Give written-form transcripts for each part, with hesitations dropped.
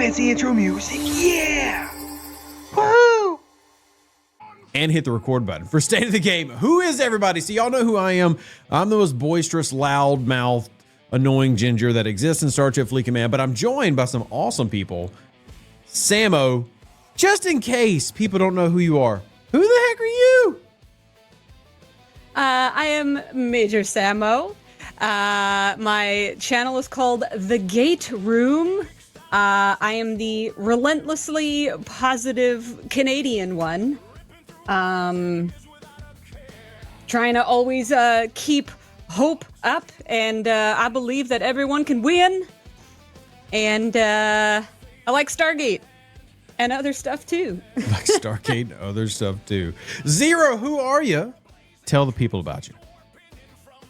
fancy intro music. Yeah! Woo! And hit the record button for State of the Game. Who is everybody? So y'all know who I am. I'm the most boisterous, loud-mouthed, annoying ginger that exists in Star Trek Fleet Command, but I'm joined by some awesome people. Samo, just in case people don't know who you are, who the heck are you? I am Major Samo. My channel is called The Gate Room. I am the relentlessly positive Canadian one. Trying to always keep hope up, and I believe that everyone can win. And I like Stargate and other stuff too. Like Stargate and other stuff too. Zero, who are you? Tell the people about you.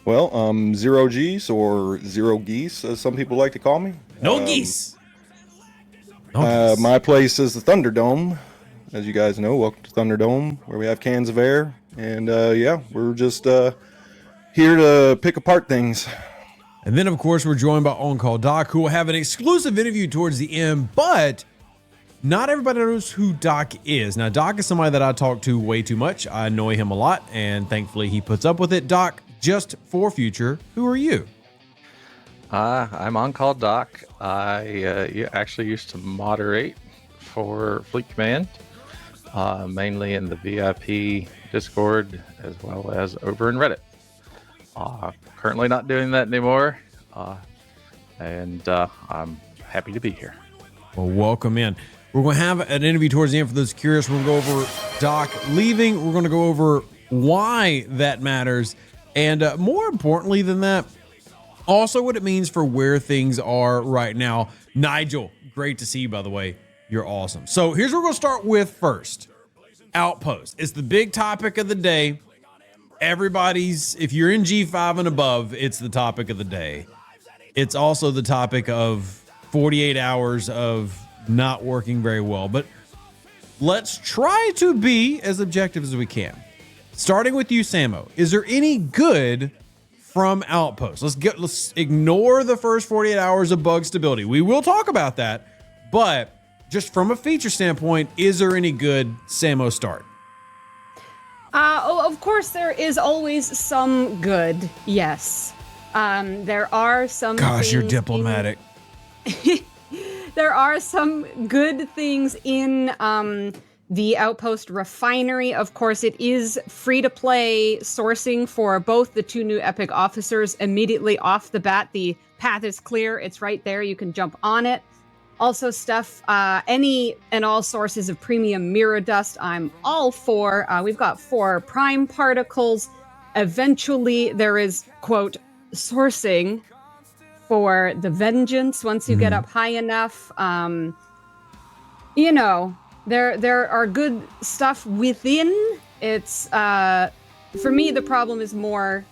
Well, XeroGeez or XeroGeez, as some people like to call me. No geese. No geese. My place is the Thunderdome. As you guys know, welcome to Thunderdome, where we have cans of air. And yeah, we're just here to pick apart things. And then, of course, we're joined by OnCallDoc, who will have an exclusive interview towards the end, but not everybody knows who Doc is. Now, Doc is somebody that I talk to way too much. I annoy him a lot, and thankfully he puts up with it. Doc, just for future, who are you? I'm OnCallDoc. I actually used to moderate for Fleet Command, mainly in the VIP Discord as well as over in Reddit. Currently not doing that anymore, and I'm happy to be here. Well, welcome in. We're going to have an interview towards the end for those curious. We're going to go over Doc leaving. We're going to go over why that matters. And more importantly than that, also what it means for where things are right now. Nigel, great to see you, by the way. You're awesome. So here's what we're going to start with first. Outpost. It's the big topic of the day. Everybody's, if you're in G5 and above, it's the topic of the day. It's also the topic of 48 hours of not working very well. But let's try to be as objective as we can. Starting with you, Samo. Is there any good from Outpost? Let's ignore the first 48 hours of bug stability. We will talk about that, but just from a feature standpoint, is there any good? Samo, start. Of course, there is always some good. Yes, there are some. Gosh, you're diplomatic. There are some good things in the Outpost refinery. Of course, it is free to play sourcing for both the two new epic officers immediately off the bat. The path is clear. It's right there. You can jump on it. Also stuff, any and all sources of premium mirror dust, I'm all for. We've got 4 prime particles. Eventually, there is, quote, sourcing for the Vengeance once you get up high enough. You know, there are good stuff within. It's, for me, the problem is more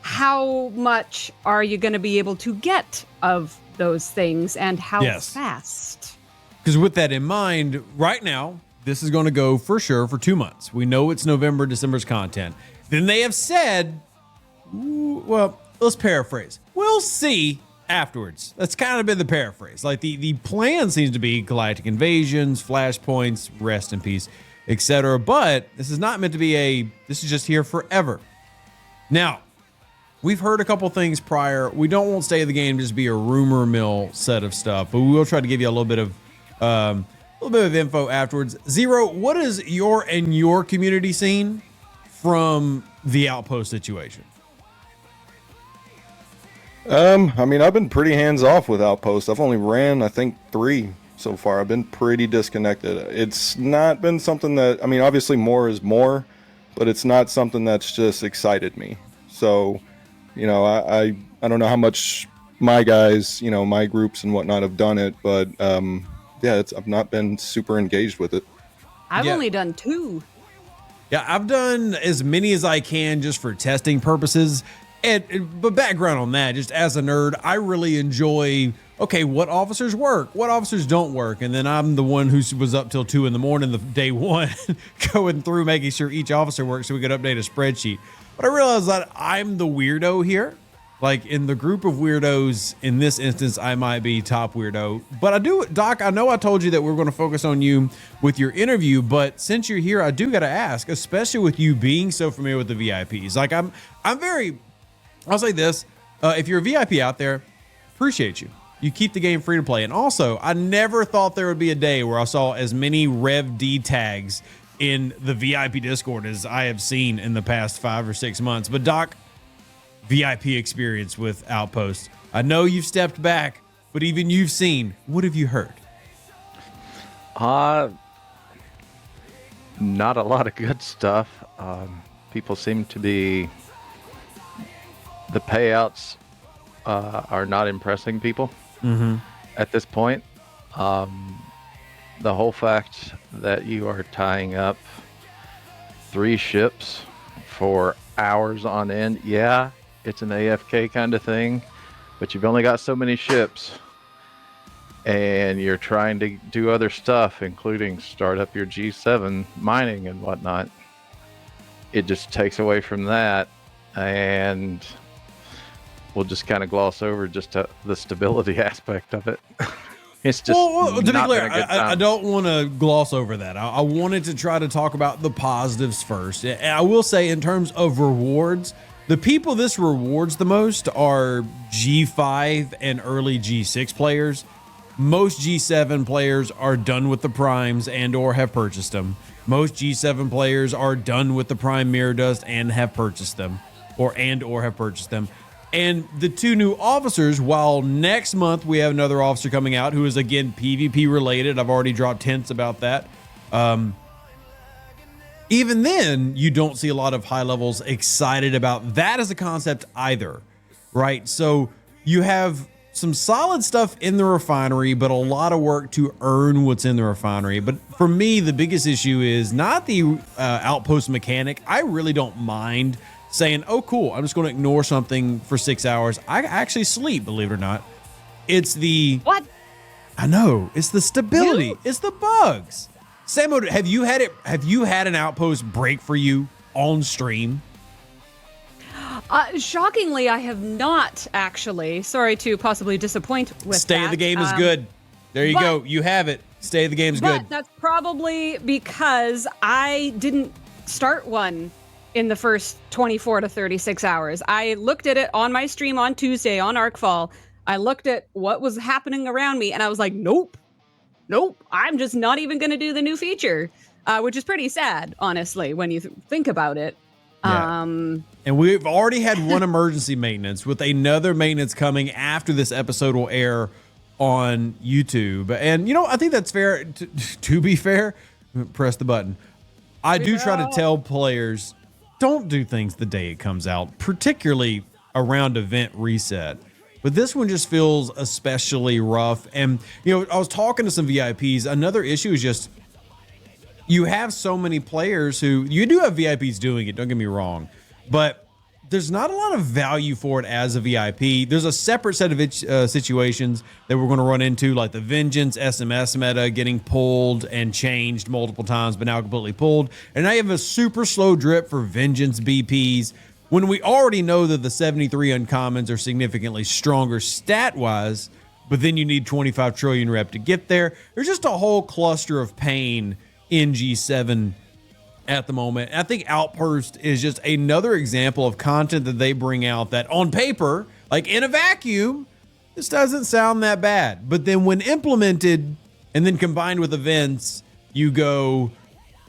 how much are you going to be able to get of those things and how fast? Because with that in mind, right now, this is going to go for sure for 2 months. We know it's November, December's content. Then they have said, well, let's paraphrase. We'll see afterwards. That's kind of been the paraphrase. Like the plan seems to be galactic invasions, flashpoints, rest in peace, etc. But this is not meant to be this is just here forever. Now, we've heard a couple things prior. We don't want State of the Game to just be a rumor mill set of stuff, but we will try to give you a little bit of info afterwards. Zero, what is your community seen from the Outpost situation? I mean, I've been pretty hands-off with Outpost. I've only ran, I think, 3 so far. I've been pretty disconnected. It's not been something that, I mean, obviously more is more, but it's not something that's just excited me. So, you know, I don't know how much my guys, you know, my groups and whatnot have done it, but yeah, I've not been super engaged with it. I've only done 2. Yeah, I've done as many as I can just for testing purposes. But background on that, just as a nerd, I really enjoy, okay, what officers work, what officers don't work. And then I'm the one who was up till 2 a.m. the day one, going through making sure each officer works so we could update a spreadsheet. But I realized that I'm the weirdo here. Like in the group of weirdos, in this instance, I might be top weirdo. But I do, Doc, I know I told you that we're going to focus on you with your interview, but since you're here, I do got to ask, especially with you being so familiar with the VIPs. Like I'll say this, if you're a VIP out there, appreciate you. You keep the game free to play. And also, I never thought there would be a day where I saw as many Rev D tags in the VIP Discord as I have seen in the past 5 or 6 months. But Doc, VIP experience with Outpost. I know you've stepped back, but even you've seen. What have you heard? Not a lot of good stuff. People seem to be, the payouts are not impressing people at this point. The whole fact that you are tying up 3 ships for hours on end, yeah, it's an AFK kind of thing, but you've only got so many ships and you're trying to do other stuff, including start up your G7 mining and whatnot. It just takes away from that, and we'll just kind of gloss over just the stability aspect of it. It's just to be not clear, been a good time. I don't want to gloss over that. I wanted to try to talk about the positives first. And I will say, in terms of rewards, the people this rewards the most are G5 and early G6 players. Most G7 players are done with the primes and or have purchased them. Most G7 players are done with the prime mirror dust and have purchased them, or have purchased them. And the 2 new officers, while next month we have another officer coming out who is again PvP related. I've already dropped hints about that. Even then, you don't see a lot of high levels excited about that as a concept either, right? So you have some solid stuff in the refinery, but a lot of work to earn what's in the refinery. But for me, the biggest issue is not the outpost mechanic. I really don't mind saying, oh, cool, I'm just going to ignore something for 6 hours. I actually sleep, believe it or not. It's the... What? I know. It's the stability. You? It's the bugs. Samo, have you had an outpost break for you on stream? Shockingly, I have not, actually. Sorry to possibly disappoint with Stay that. of the game is good. There you go. You have it. Stay of the game is good. But that's probably because I didn't start one in the first 24 to 36 hours. I looked at it on my stream on Tuesday on Arcfall. I looked at what was happening around me and I was like, nope, I'm just not even going to do the new feature, which is pretty sad, honestly, when you think about it. Yeah. And we've already had one emergency maintenance with another maintenance coming after this episode will air on YouTube. And, I think that's fair. To be fair, press the button. I do try to tell players, don't do things the day it comes out, particularly around event reset. But this one just feels especially rough. And, I was talking to some VIPs. Another issue is just you have so many players who you do have VIPs doing it. Don't get me wrong, but there's not a lot of value for it as a VIP. There's a separate set of situations that we're going to run into, like the Vengeance SMS meta getting pulled and changed multiple times, but now completely pulled. And I have a super slow drip for Vengeance BPs when we already know that the 73 uncommons are significantly stronger stat-wise, but then you need 25 trillion rep to get there. There's just a whole cluster of pain in G7 at the moment. I think Outpost is just another example of content that they bring out that on paper, like in a vacuum, this doesn't sound that bad. But then when implemented and then combined with events, you go,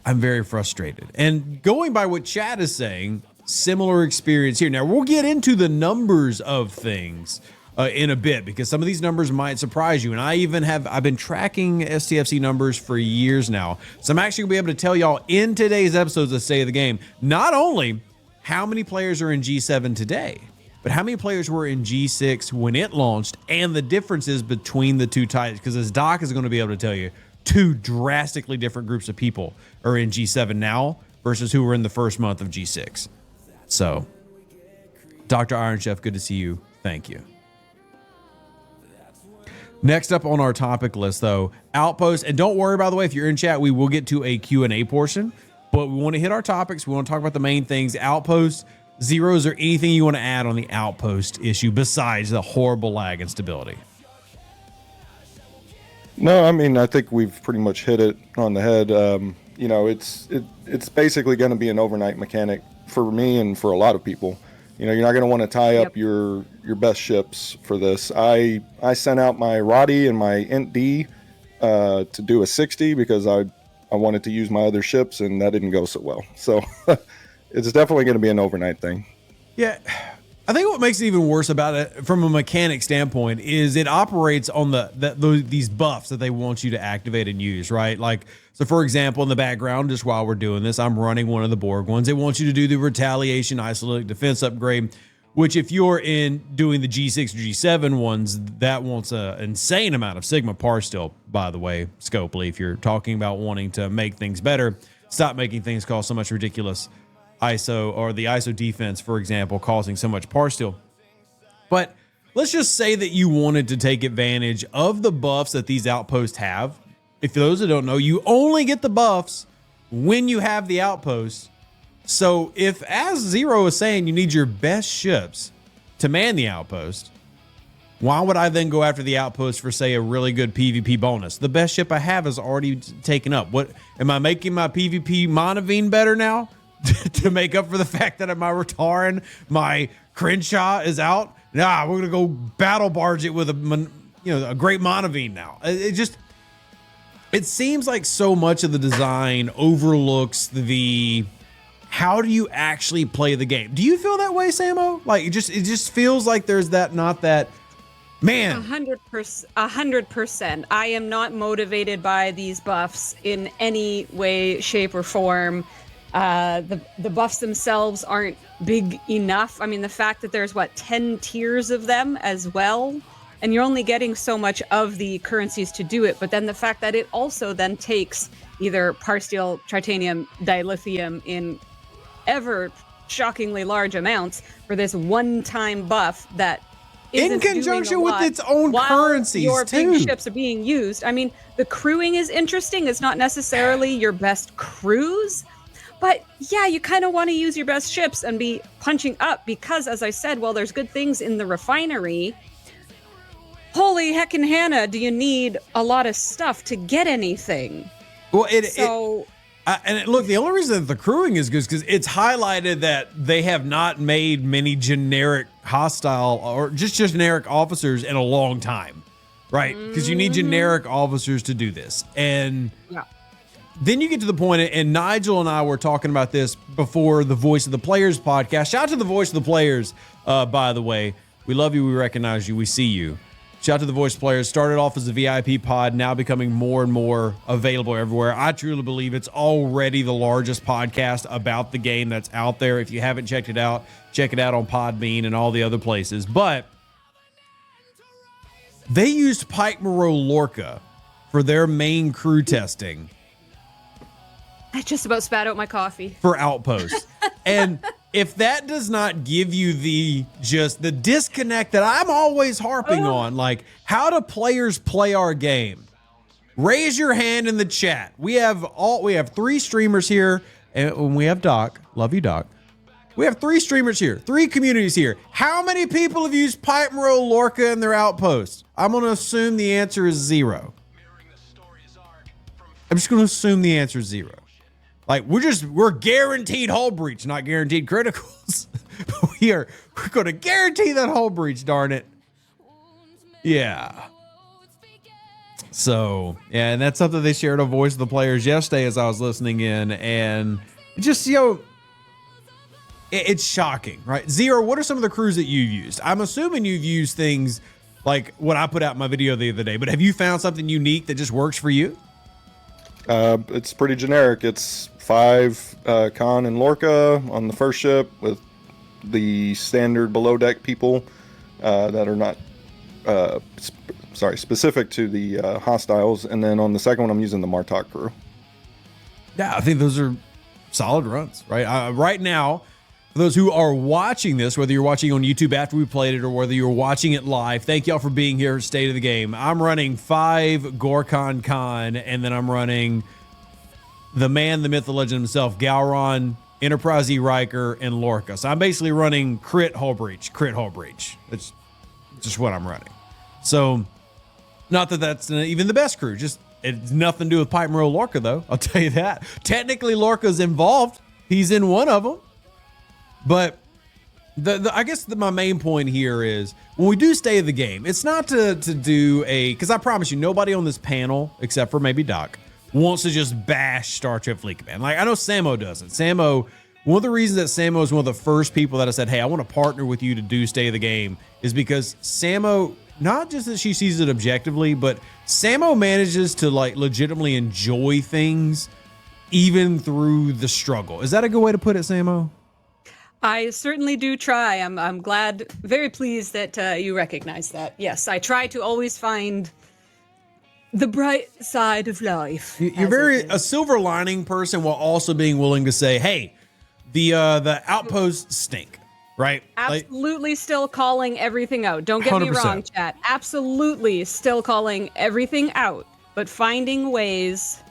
I'm very frustrated. And going by what chat is saying, similar experience here. Now we'll get into the numbers of things in a bit, because some of these numbers might surprise you. And I've been tracking STFC numbers for years now. So I'm actually gonna be able to tell y'all in today's episodes of State of the Game, not only how many players are in G7 today, but how many players were in G6 when it launched and the differences between the two types. Because as Doc is gonna be able to tell you, 2 drastically different groups of people are in G7 now versus who were in the first month of G6. So, Dr. Iron Chef, good to see you. Thank you. Next up on our topic list, though, Outpost. And don't worry, by the way, if you're in chat, we will get to a Q&A portion. But we want to hit our topics. We want to talk about the main things. Outpost, Zero, is there anything you want to add on the Outpost issue besides the horrible lag and stability? No, I mean, I think we've pretty much hit it on the head. You know, it's basically going to be an overnight mechanic for me and for a lot of people. You know, you're not going to want to tie up your best ships for this. I sent out my Roddy and my Int-D to do a 60 because I wanted to use my other ships, and that didn't go so well. So it's definitely going to be an overnight thing. Yeah. I think what makes it even worse about it from a mechanic standpoint is it operates on these buffs that they want you to activate and use, right? Like, so for example, in the background, just while we're doing this, I'm running one of the Borg ones. They want you to do the retaliation isolated defense upgrade, which if you're in doing the G6 or G7 ones, that wants an insane amount of Sigma par still, by the way, Scopely. If you're talking about wanting to make things better, stop making things cost so much ridiculous ISO, or the ISO defense, for example, causing so much par steal. But let's just say that you wanted to take advantage of the buffs that these outposts have. If those that don't know, you only get the buffs when you have the outposts. So if, as Zero is saying, you need your best ships to man the outpost, why would I then go after the outpost for, say, a really good PvP bonus? The best ship I have is already taken up. What am I making my PvP Monavine better now? To make up for the fact that my Rataran, my Crenshaw is out? Nah, we're gonna go battle barge it with a great Monavine now. It seems like so much of the design overlooks the how do you actually play the game. Do you feel that way, Samo? Like it just feels like there's not that. Man, 100%. I am not motivated by these buffs in any way, shape, or form. The buffs themselves aren't big enough. I mean, the fact that there's 10 tiers of them as well, and you're only getting so much of the currencies to do it. But then the fact that it also then takes either parsteel, titanium, dilithium in ever shockingly large amounts for this one-time buff that isn't in conjunction doing a with lot its own while currencies your too. big ships are being used. I mean, the crewing is interesting. It's not necessarily your best crews. But yeah, you kind of want to use your best ships and be punching up because, as I said, while there's good things in the refinery, holy heckin' Hannah, do you need a lot of stuff to get anything? Well, look, the only reason that the crewing is good is because it's highlighted that they have not made many generic hostile or just generic officers in a long time, right? Because you need generic officers to do this. And then you get to the point, and Nigel and I were talking about this before the Voice of the Players podcast. Shout out to the Voice of the Players, by the way. We love you. We recognize you. We see you. Shout out to the Voice of the Players. Started off as a VIP pod, now becoming more and more available everywhere. I truly believe it's already the largest podcast about the game that's out there. If you haven't checked it out, check it out on Podbean and all the other places. But they used Pike Moreau Lorca for their main crew testing. I just about spat out my coffee. For Outpost. And if that does not give you the disconnect that I'm always harping on, like how do players play our game? Raise your hand in the chat. We have 3 streamers here, and we have Doc. Love you, Doc. We have 3 streamers here, 3 communities here. How many people have used Pike Moreau Lorca in their Outpost? I'm going to assume the answer is 0. I'm just going to assume the answer is 0. Like we're guaranteed hull breach, not guaranteed criticals. We're going to guarantee that hull breach, darn it. Yeah. So, yeah, and that's something they shared on Voice of the Players yesterday as I was listening in, and just, it's shocking, right? Zero, what are some of the crews that you've used? I'm assuming you've used things like what I put out in my video the other day, but have you found something unique that just works for you? It's pretty generic. It's 5 Khan and Lorca on the first ship with the standard below deck people that are not specific to the hostiles, and then on the second one I'm using the Martok crew. Yeah, I think those are solid runs, right? Right now, for those who are watching this, whether you're watching on YouTube after we played it or whether you're watching it live, thank y'all for being here, State of the Game. I'm running 5 Gorkon Khan, and then I'm running the man, the myth, the legend himself, Gowron Enterprise E Riker, and Lorca. So I'm basically running crit hull breach. That's just what I'm running. So not that that's even the best crew. Just it's nothing to do with Pipe Monroe Lorca, though. I'll tell you that. Technically, Lorca's involved. He's in one of them. But I guess my main point here is when we do stay in the game, it's not to do because I promise you, nobody on this panel, except for maybe Doc, wants to just bash Star Trek Fleet Command. Like, I know Samo doesn't. Samo, one of the reasons that Samo is one of the first people that I said, hey, I want to partner with you to do stay in the game is because Samo, not just that she sees it objectively, but Samo manages to like legitimately enjoy things even through the struggle. Is that a good way to put it, Samo? I certainly do try. I'm glad, very pleased that you recognize that. Yes, I try to always find the bright side of life. You're very a silver lining person while also being willing to say, hey, the outposts stink, right? Absolutely still calling everything out. Don't get me 100%. wrong, chat. Absolutely still calling everything out, but finding ways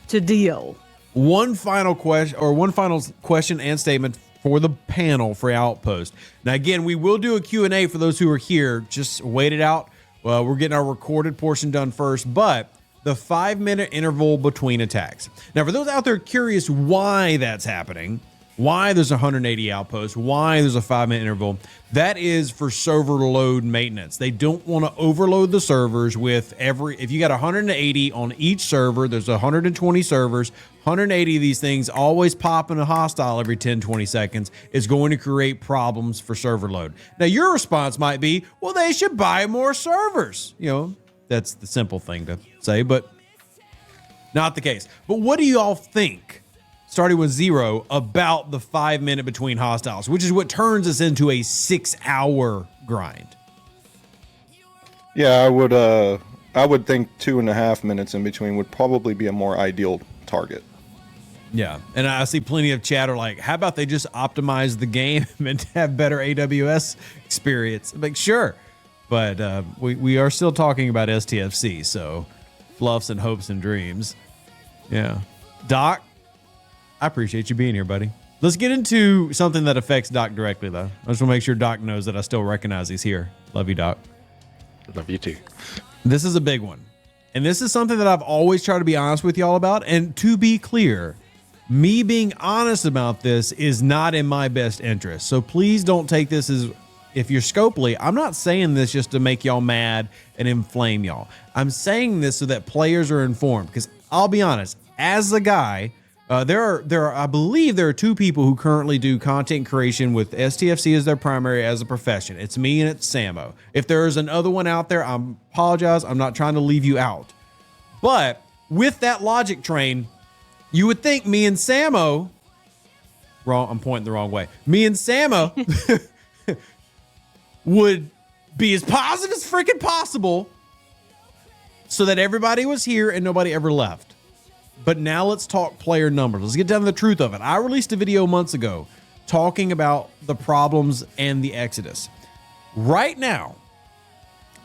to deal. One final question and statement for the panel for Outpost. Now, again, we will do a Q&A for those who are here. Just wait it out. Well, we're getting our recorded portion done first, but the 5-minute interval between attacks. Now, for those out there curious why that's happening, why there's 180 outposts, why there's a 5-minute interval, that is for server load maintenance. They don't want to overload the servers with if you got 180 on each server, there's 120 servers, 180 of these things always popping a hostile every 10, 20 seconds is going to create problems for server load. Now, your response might be, well, they should buy more servers. You know, that's the simple thing to say, but not the case. But what do you all think, starting with Zero, about the 5-minute between hostiles, which is what turns us into a 6-hour grind? Yeah, I would think 2.5 minutes in between would probably be a more ideal target. Yeah, and I see plenty of chatter like, how about they just optimize the game and have better AWS experience? I'm like, sure, but we are still talking about STFC, so fluffs and hopes and dreams. Yeah. Doc, I appreciate you being here, buddy. Let's get into something that affects Doc directly, though. I just want to make sure Doc knows that I still recognize he's here. Love you, Doc. Love you too. This is a big one. And this is something that I've always tried to be honest with y'all about. And to be clear, me being honest about this is not in my best interest. So please don't take this as if you're Scopely. I'm not saying this just to make y'all mad and inflame y'all. I'm saying this so that players are informed. Because I'll be honest, as a guy, I believe there are 2 people who currently do content creation with STFC as their primary as a profession. It's me and it's Samo. If there is another one out there, I apologize. I'm not trying to leave you out. But with that logic train, you would think me and Samo, I'm pointing the wrong way. Me and Samo would be as positive as freaking possible so that everybody was here and nobody ever left. But now let's talk player numbers. Let's get down to the truth of it. I released a video months ago talking about the problems and the exodus. Right now,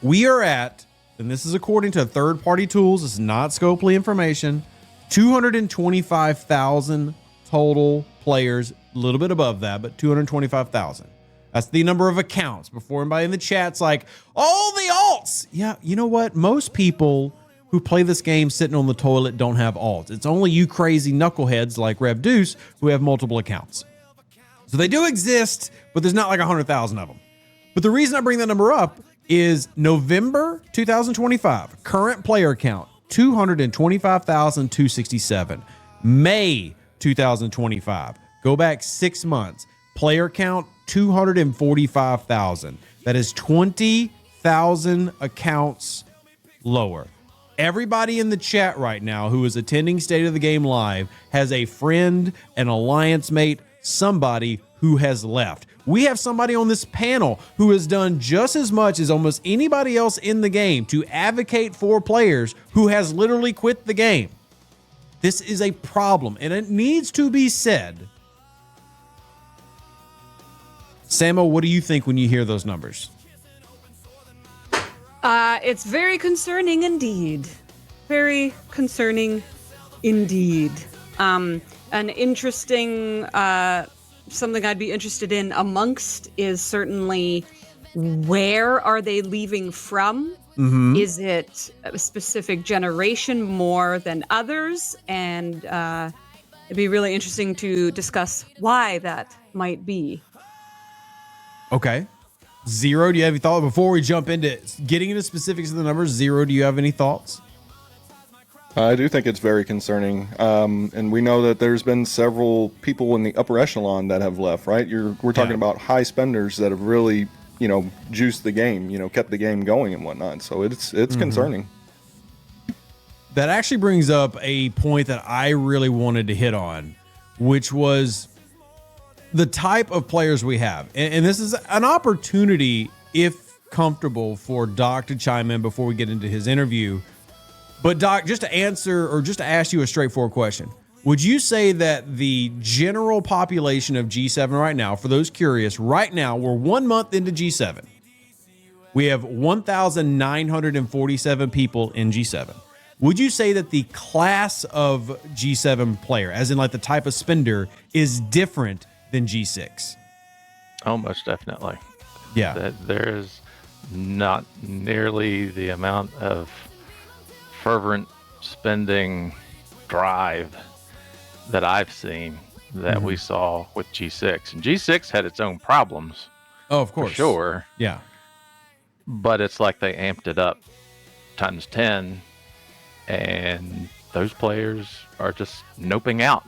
we are at, and this is according to third-party tools, this is not Scopely information, 225,000 total players, a little bit above that, but 225,000. That's the number of accounts. Before anybody in the chat's like, all the alts. Yeah, you know what? Most people who play this game sitting on the toilet don't have alts. It's only you crazy knuckleheads like Rev Deuce who have multiple accounts. So they do exist, but there's not like 100,000 of them. But the reason I bring that number up is November 2025, current player count, 225,267. May 2025, go back 6 months, player count, 245,000. That is 20,000 accounts lower. Everybody in the chat right now who is attending State of the Game Live has a friend, an alliance mate, somebody who has left. We have somebody on this panel who has done just as much as almost anybody else in the game to advocate for players who has literally quit the game. This is a problem, and it needs to be said. Samo, what do you think when you hear those numbers? It's very concerning indeed. Very concerning indeed. An interesting something I'd be interested in amongst is certainly where are they leaving from? Is it a specific generation more than others? And it'd be really interesting to discuss why that might be. Okay. Zero, do you have any thought before we jump into getting into specifics of the numbers? Zero, do you have any thoughts? I do think it's very concerning, and we know that there's been several people in the upper echelon that have left. Right, we're talking about high spenders that have really, juiced the game, kept the game going and whatnot. So it's concerning. That actually brings up a point that I really wanted to hit on, which was the type of players we have, and this is an opportunity, if comfortable, for Doc to chime in before we get into his interview. But Doc, just to answer or just to ask you a straightforward question, would you say that the general population of G7 right now, for those curious, right now, we're 1 month into G7. We have 1,947 people in G7. Would you say that the class of G7 player, as in like the type of spender, is different than G6? Oh, most definitely. Yeah. That there's not nearly the amount of fervent spending drive that I've seen that we saw with G6. And G6 had its own problems. Oh, of course. For sure. Yeah. But it's like they amped it up times 10, and those players are just noping out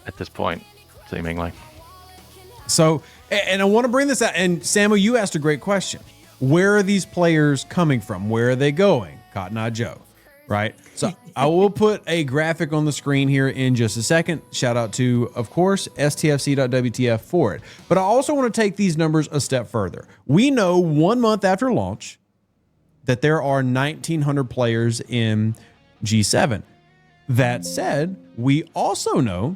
at this point, seemingly. So, and I want to bring this out, and Samo, you asked a great question. Where are these players coming from? Where are they going? Cotton Eye Joe. Right. So I will put a graphic on the screen here in just a second. Shout out to, of course, STFC.WTF for it. But I also want to take these numbers a step further. We know 1 month after launch that there are 1,900 players in G7. That said, we also know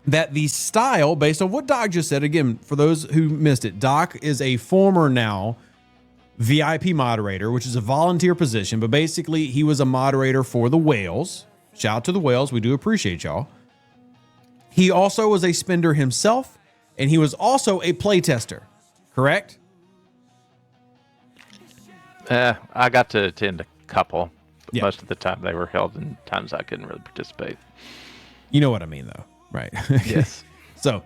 that the style, based on what Doc just said, again, for those who missed it, Doc is a former now VIP moderator, which is a volunteer position, but basically he was a moderator for the Whales. Shout out to the Whales. We do appreciate y'all. He also was a spender himself, and he was also a playtester, correct? I got to attend a couple. Yeah. Most of the time they were held in times I couldn't really participate. You know what I mean, though, right? Yes. So,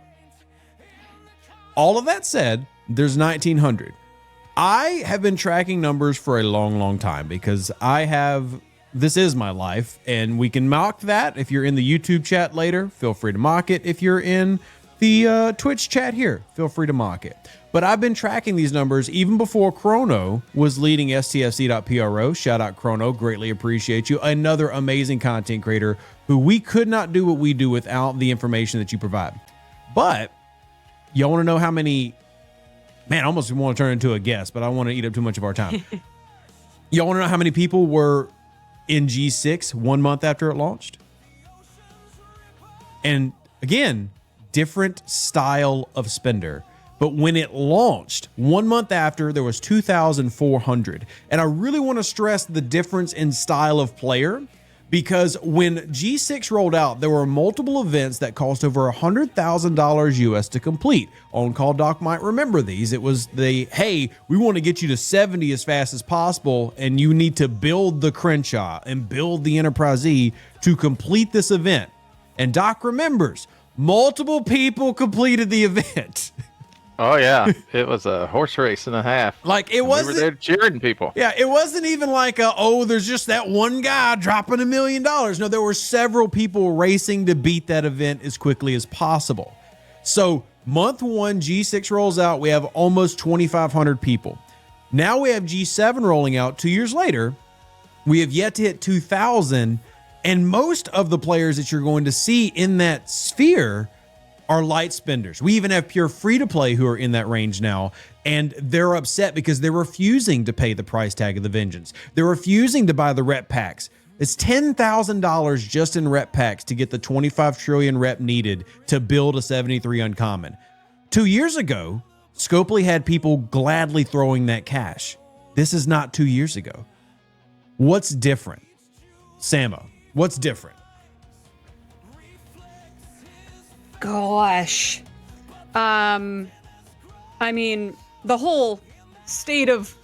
all of that said, there's 1,900. I have been tracking numbers for a long, long time because this is my life, and we can mock that. If you're in the YouTube chat later, feel free to mock it. If you're in the Twitch chat here, feel free to mock it. But I've been tracking these numbers even before Chrono was leading STFC.pro. Shout out Chrono, greatly appreciate you. Another amazing content creator who we could not do what we do without the information that you provide. But y'all want to know how many... Man, I almost want to turn into a guest, but I don't want to eat up too much of our time. Y'all want to know how many people were in G6 1 month after it launched? And again, different style of spender. But when it launched 1 month after, there was 2,400. And I really want to stress the difference in style of player, because when G6 rolled out, there were multiple events that cost over $100,000 US to complete. OnCallDoc might remember these. It was hey, we want to get you to 70 as fast as possible, and you need to build the Crenshaw and build the Enterprise E to complete this event. And Doc remembers, multiple people completed the event. Oh, yeah. It was a horse race and a half. Like, it wasn't... We were there cheering people. Yeah, it wasn't even like, there's just that one guy dropping $1 million. No, there were several people racing to beat that event as quickly as possible. So, month one, G6 rolls out. We have almost 2,500 people. Now we have G7 rolling out 2 years later. We have yet to hit 2,000. And most of the players that you're going to see in that sphere are light spenders. We even have pure free-to-play who are in that range now, and they're upset because they're refusing to pay the price tag of the Vengeance. They're refusing to buy the rep packs. It's $10,000 just in rep packs to get the 25 trillion rep needed to build a 73 uncommon. 2 years ago, Scopely had people gladly throwing that cash. This is not 2 years ago. What's different? Samo, what's different? gosh. I mean, the whole state of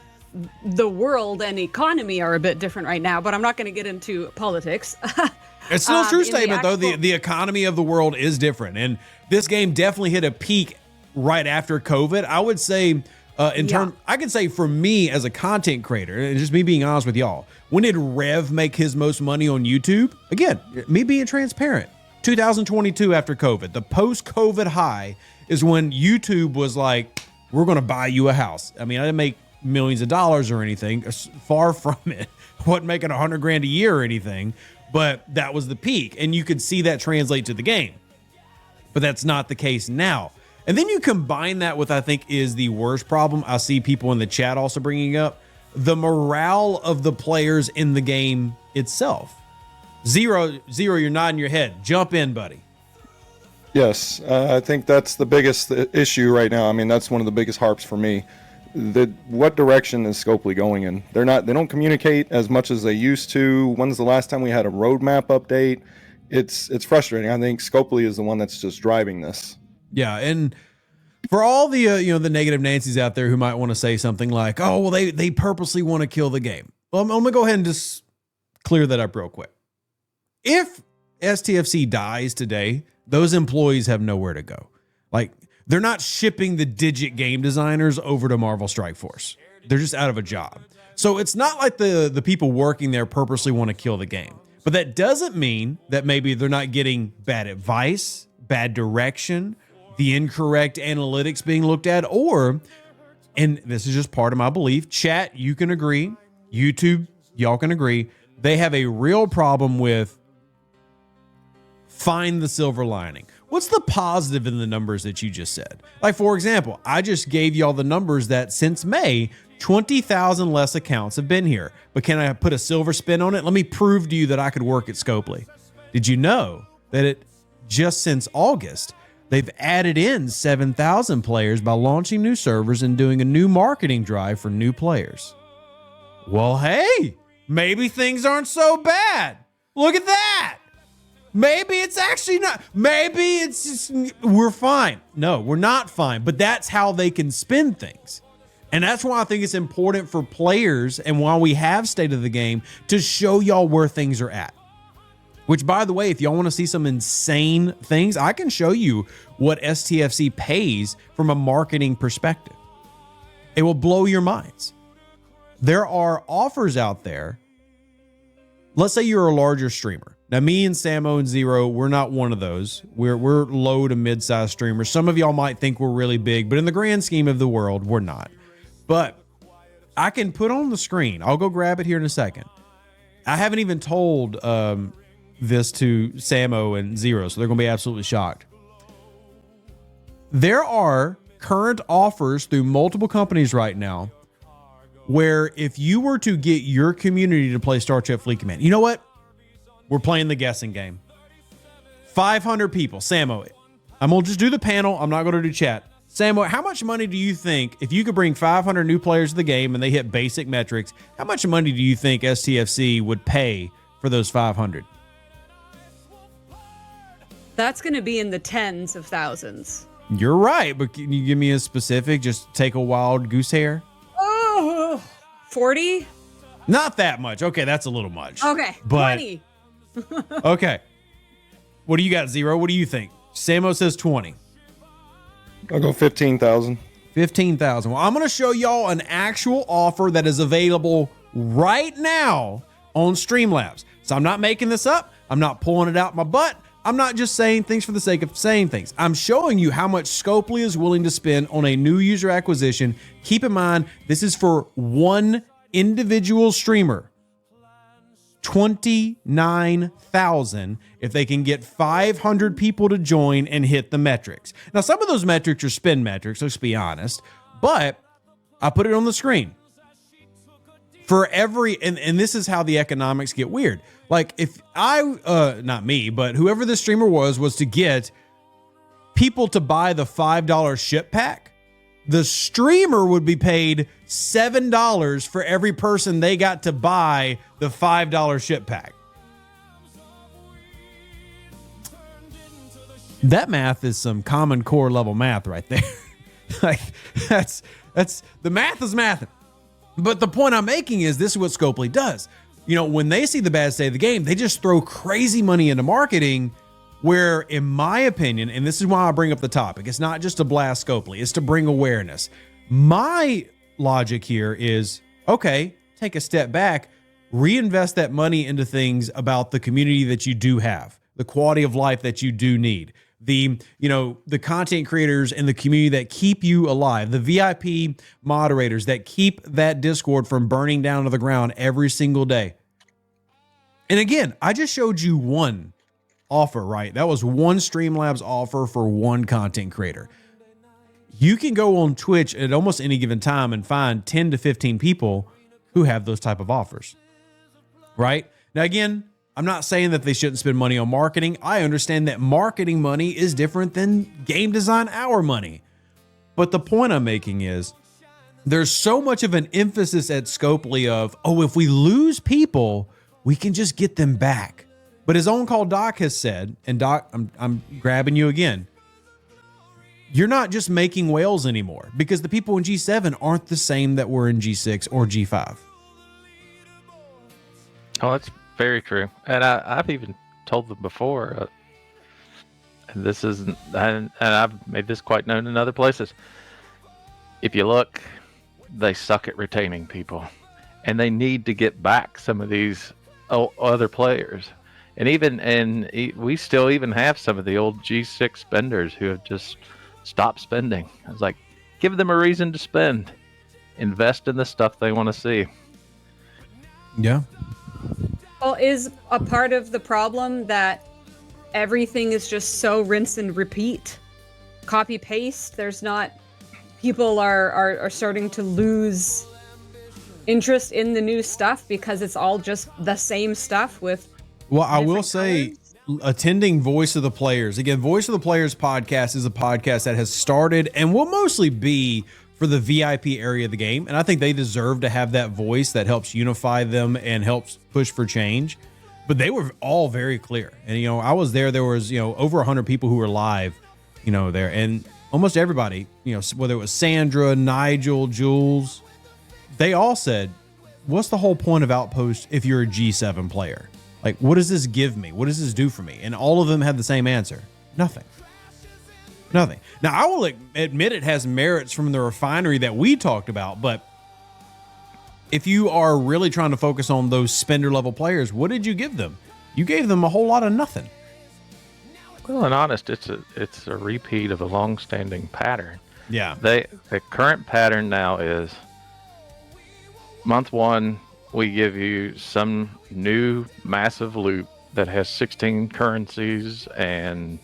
the world and economy are a bit different right now, but I'm not going to get into politics. It's still a true in the statement, though. actual- The economy of the world is different. And this game definitely hit a peak right after COVID. I would say, I could say for me as a content creator, and just me being honest with y'all, when did Rev make his most money on YouTube? Again, me being transparent. 2022 after COVID, the post-COVID high is when YouTube was like, we're going to buy you a house. I mean, I didn't make millions of dollars or anything, far from it. Wasn't making $100,000 a year or anything, but that was the peak. And you could see that translate to the game, but that's not the case now. And then you combine that with, I think, is the worst problem I see people in the chat also bringing up, the morale of the players in the game itself. Zero, you're nodding your head. Jump in, buddy. Yes, I think that's the biggest issue right now. I mean, that's one of the biggest harps for me. What direction is Scopely going in? They don't communicate as much as they used to. When's the last time we had a roadmap update? It's frustrating. I think Scopely is the one that's just driving this. Yeah, and for all the the negative Nancy's out there who might want to say something like, "Oh, well, they purposely want to kill the game." Well, I'm gonna go ahead and just clear that up real quick. If STFC dies today, those employees have nowhere to go. Like, they're not shipping the digit game designers over to Marvel Strike Force. They're just out of a job. So it's not like the people working there purposely want to kill the game. But that doesn't mean that maybe they're not getting bad advice, bad direction, the incorrect analytics being looked at, or, and this is just part of my belief, chat, you can agree, YouTube, y'all can agree, they have a real problem with find the silver lining. What's the positive in the numbers that you just said? Like, for example, I just gave y'all the numbers that since May, 20,000 less accounts have been here. But can I put a silver spin on it? Let me prove to you that I could work at Scopely. Did you know that just since August, they've added in 7,000 players by launching new servers and doing a new marketing drive for new players? Well, hey, maybe things aren't so bad. Look at that. Maybe it's actually not. Maybe it's just, we're fine. No, we're not fine. But that's how they can spin things. And that's why I think it's important for players, and why we have State of the Game, to show y'all where things are at. Which, by the way, if y'all want to see some insane things, I can show you what STFC pays from a marketing perspective. It will blow your minds. There are offers out there. Let's say you're a larger streamer. Now, me and Samo and Zero, we're not one of those. We're low to mid-sized streamers. Some of y'all might think we're really big, but in the grand scheme of the world, we're not. But I can put on the screen. I'll go grab it here in a second. I haven't even told this to Samo and Zero, so they're going to be absolutely shocked. There are current offers through multiple companies right now where if you were to get your community to play Star Trek Fleet Command, you know what? We're playing the guessing game. 500 people. Samo, I'm going to just do the panel. I'm not going to do chat. Samo, how much money do you think, if you could bring 500 new players to the game and they hit basic metrics, how much money do you think STFC would pay for those 500? That's going to be in the tens of thousands. You're right, but can you give me a specific? Just take a wild goose hair. Oh, 40? Not that much. Okay, that's a little much. Okay, but 20. Okay. What do you got, Zero? What do you think? Samo says 20. I'll go 15,000. 15,000. Well, I'm going to show y'all an actual offer that is available right now on Streamlabs. So I'm not making this up. I'm not pulling it out my butt. I'm not just saying things for the sake of saying things. I'm showing you how much Scopely is willing to spend on a new user acquisition. Keep in mind, this is for one individual streamer. 29,000 if they can get 500 people to join and hit the metrics. Now, some of those metrics are spin metrics, let's be honest, but I put it on the screen. For every, and this is how the economics get weird. Like if not me, but whoever the streamer was to get people to buy the $5 ship pack, the streamer would be paid $7 for every person they got to buy the $5 ship pack. That math is some Common Core level math right there. Like that's the math is math. But the point I'm making is this is what Scopely does. You know, when they see the bad state of the game, they just throw crazy money into marketing where, in my opinion, and this is why I bring up the topic, it's not just to blast Scopely, it's to bring awareness. My logic here is, okay, take a step back, reinvest that money into things about the community that you do have, the quality of life that you do need, the content creators and the community that keep you alive, the VIP moderators that keep that Discord from burning down to the ground every single day. And again, I just showed you one offer, right? That was one Streamlabs offer for one content creator. You can go on Twitch at almost any given time and find 10 to 15 people who have those type of offers, right? Now, again, I'm not saying that they shouldn't spend money on marketing. I understand that marketing money is different than game design hour money. But the point I'm making is there's so much of an emphasis at Scopely of, oh, if we lose people, we can just get them back. But as OnCallDoc has said, and Doc, I'm grabbing you again, you're not just making whales anymore because the people in G7 aren't the same that were in G6 or G5. Oh, that's very true. And I've even told them before, and this isn't, and I've made this quite known in other places. If you look, they suck at retaining people, and they need to get back some of these other players. And we still even have some of the old G6 spenders who have just stopped spending. I was like, give them a reason to spend. Invest in the stuff they want to see. Yeah. Well, is a part of the problem that everything is just so rinse and repeat, copy paste? There's not, people are starting to lose interest in the new stuff because it's all just the same stuff with. Well, I will say, attending Voice of the Players. Again, Voice of the Players podcast is a podcast that has started and will mostly be for the VIP area of the game. And I think they deserve to have that voice that helps unify them and helps push for change. But they were all very clear. And, I was there. There was, over 100 people who were live, there. And almost everybody, whether it was Sandra, Nigel, Jules, they all said, what's the whole point of Outpost if you're a G7 player? Like, what does this give me? What does this do for me? And all of them had the same answer. Nothing. Now, I will admit it has merits from the refinery that we talked about, but if you are really trying to focus on those spender level players, what did you give them? You gave them a whole lot of nothing. Well, and honest, it's a repeat of a long-standing pattern. Yeah. The current pattern now is month one, we give you some new massive loot that has 16 currencies and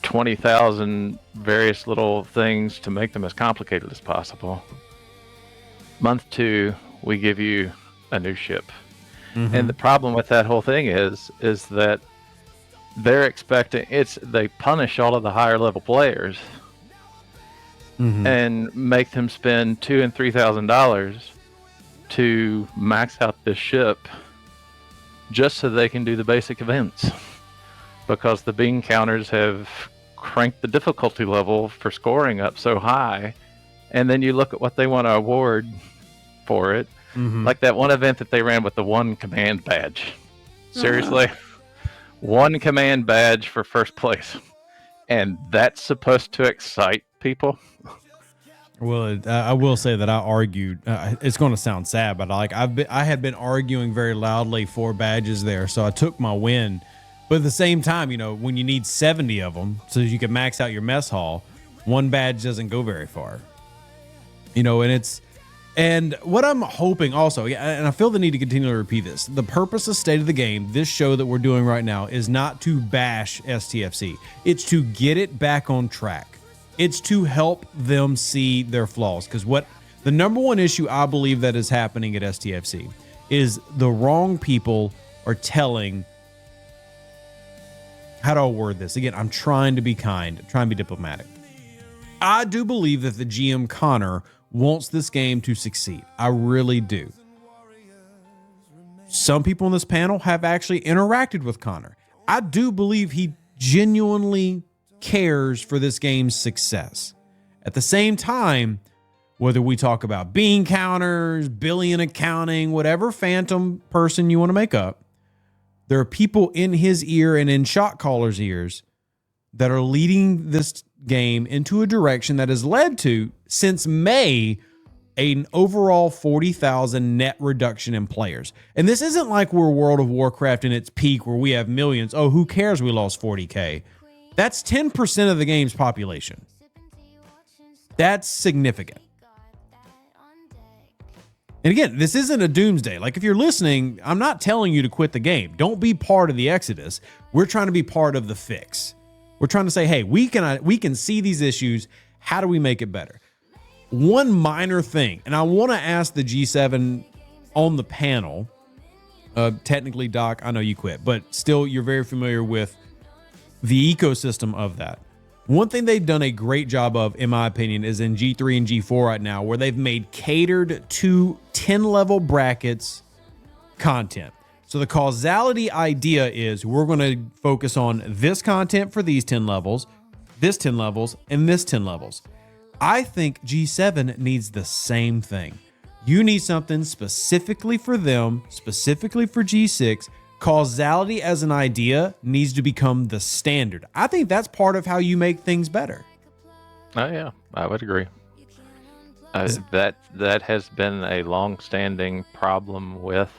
20,000 various little things to make them as complicated as possible. Month two, we give you a new ship. Mm-hmm. And the problem with that whole thing is that they're expecting they punish all of the higher level players and make them spend $2,000 and $3,000 to max out this ship just so they can do the basic events, because the bean counters have cranked the difficulty level for scoring up so high. And then you look at what they want to award for it, like that one event that they ran with the one command badge. Seriously, one command badge for first place, and that's supposed to excite people. Well, I will say that I argued. It's going to sound sad, but I had been arguing very loudly for badges there, so I took my win. But at the same time, when you need 70 of them so you can max out your mess hall, one badge doesn't go very far. And what I'm hoping also, and I feel the need to continue to repeat this, the purpose of State of the Game, this show that we're doing right now, is not to bash STFC. It's to get it back on track. It's to help them see their flaws. Because the number one issue I believe that is happening at STFC is the wrong people are telling. How do I word this? Again, I'm trying to be kind, trying to be diplomatic. I do believe that the GM Connor wants this game to succeed. I really do. Some people on this panel have actually interacted with Connor. I do believe he genuinely cares for this game's success. At the same time, whether we talk about bean counters, billion accounting, whatever phantom person you want to make up, there are people in his ear and in shot callers' ears that are leading this game into a direction that has led to, since May, an overall 40,000 net reduction in players. And this isn't like we're World of Warcraft in its peak where we have millions. Oh, who cares we lost 40K? That's 10% of the game's population. That's significant. And again, this isn't a doomsday. Like, if you're listening, I'm not telling you to quit the game. Don't be part of the exodus. We're trying to be part of the fix. We're trying to say, hey, we can see these issues. How do we make it better? One minor thing, and I want to ask the G7 on the panel, technically, Doc, I know you quit, but still you're very familiar with the ecosystem of that. One thing they've done a great job of, in my opinion, is in G3 and G4 right now, where they've made catered to 10-level brackets content. So the causality idea is we're going to focus on this content for these 10 levels, this 10 levels, and this 10 levels. I think G7 needs the same thing. You need something specifically for them, specifically for G6. Causality as an idea needs to become the standard. I think that's part of how you make things better. Oh yeah, I would agree. That has been a long-standing problem with,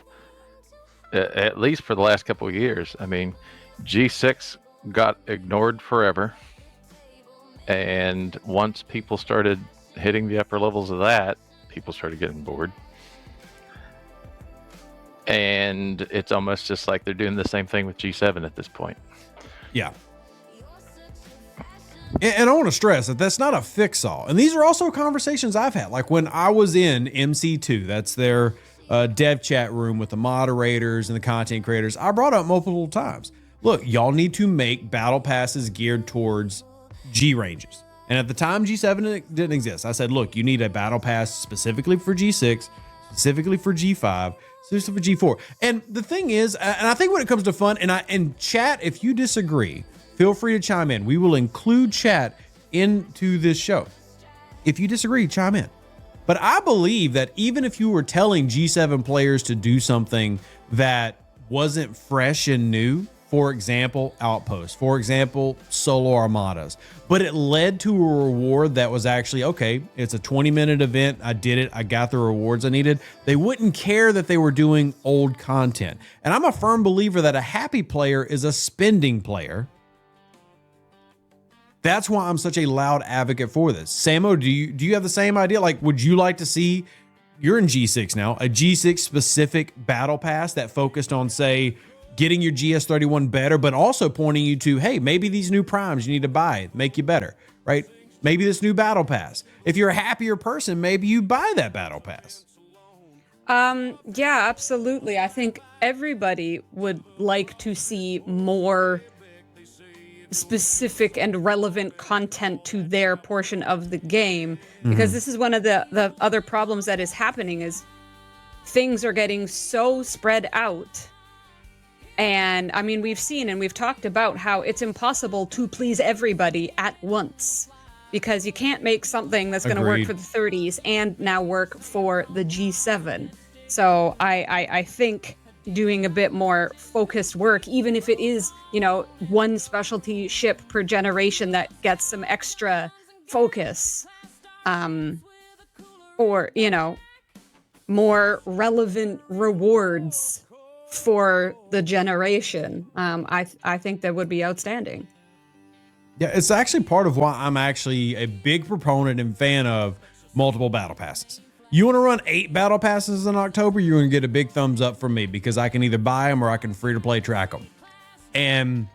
at least for the last couple of years. I mean, G6 got ignored forever, and once people started hitting the upper levels of that, people started getting bored. And it's almost just like they're doing the same thing with G7 at this point. Yeah. And I want to stress that that's not a fix-all. And these are also conversations I've had. Like when I was in MC2, that's their dev chat room with the moderators and the content creators, I brought up multiple times, look, y'all need to make battle passes geared towards G ranges. And at the time, G7 didn't exist. I said, look, you need a battle pass specifically for G6, specifically for G5, specifically for G4. And the thing is, and I think when it comes to fun, and chat, if you disagree, feel free to chime in. We will include chat into this show. If you disagree, chime in. But I believe that even if you were telling G7 players to do something that wasn't fresh and new, for example, Outposts, for example, solo armadas, but it led to a reward that was actually, okay, it's a 20-minute event. I did it. I got the rewards I needed. They wouldn't care that they were doing old content. And I'm a firm believer that a happy player is a spending player. That's why I'm such a loud advocate for this. Samo, do you have the same idea? Like, would you like to see, you're in G6 now, a G6 specific battle pass that focused on, say, getting your GS31 better, but also pointing you to, hey, maybe these new primes you need to buy make you better, right? Maybe this new battle pass. If you're a happier person, maybe you buy that battle pass. Yeah, absolutely. I think everybody would like to see more specific and relevant content to their portion of the game, because this is one of the other problems that is happening is things are getting so spread out. And I mean, we've seen and we've talked about how it's impossible to please everybody at once, because you can't make something that's going to work for the 30s and now work for the G7. So I think doing a bit more focused work, even if it is, you know, one specialty ship per generation that gets some extra focus, or, you know, more relevant rewards for the generation, I think that would be outstanding. Yeah, it's actually part of why I'm actually a big proponent and fan of multiple battle passes. You want to run 8 battle passes in October, you're going to get a big thumbs up from me, because I can either buy them or I can free to play track them. And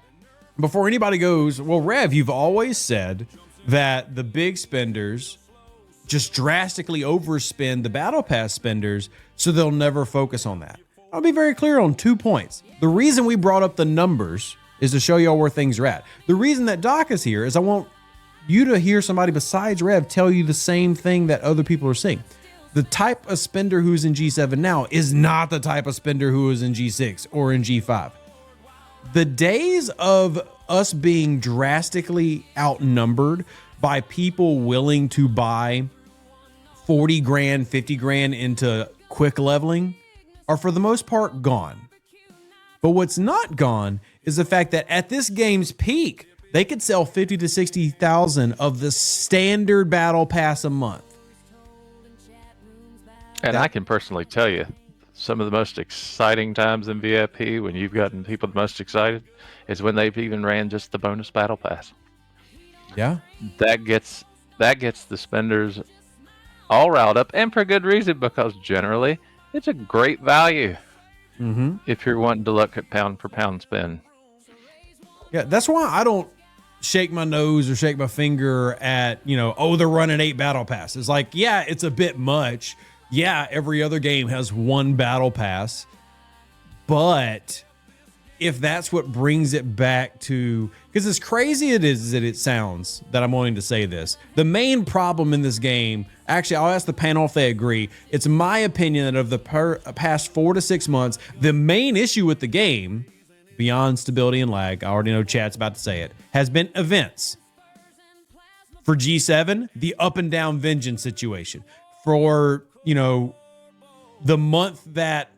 before anybody goes, well, Rev, you've always said that the big spenders just drastically overspend the battle pass spenders, so they'll never focus on that. I'll be very clear on 2 points. The reason we brought up the numbers is to show y'all where things are at. The reason that Doc is here is I want you to hear somebody besides Rev tell you the same thing that other people are saying. The type of spender who's in G7 now is not the type of spender who is in G6 or in G5. The days of us being drastically outnumbered by people willing to buy 40 grand, 50 grand into quick leveling are for the most part gone. But what's not gone is the fact that at this game's peak, they could sell 50 to 60,000 of the standard battle pass a month. And I can personally tell you, some of the most exciting times in VIP, when you've gotten people the most excited, is when they've even ran just the bonus battle pass. Yeah. That gets the spenders all riled up, and for good reason, because generally it's a great value if you're wanting to look at pound for pound spend. Yeah, that's why I don't shake my nose or shake my finger at, they're running 8 battle passes. Like, yeah, it's a bit much. Yeah, every other game has 1 battle pass. But if that's what brings it back to, because as crazy it is that it sounds that I'm wanting to say this, the main problem in this game, actually, I'll ask the panel if they agree. It's my opinion that of the past 4 to 6 months, the main issue with the game, beyond stability and lag, I already know chat's about to say it, has been events. For G7, the up and down Vengeance situation. For, the month that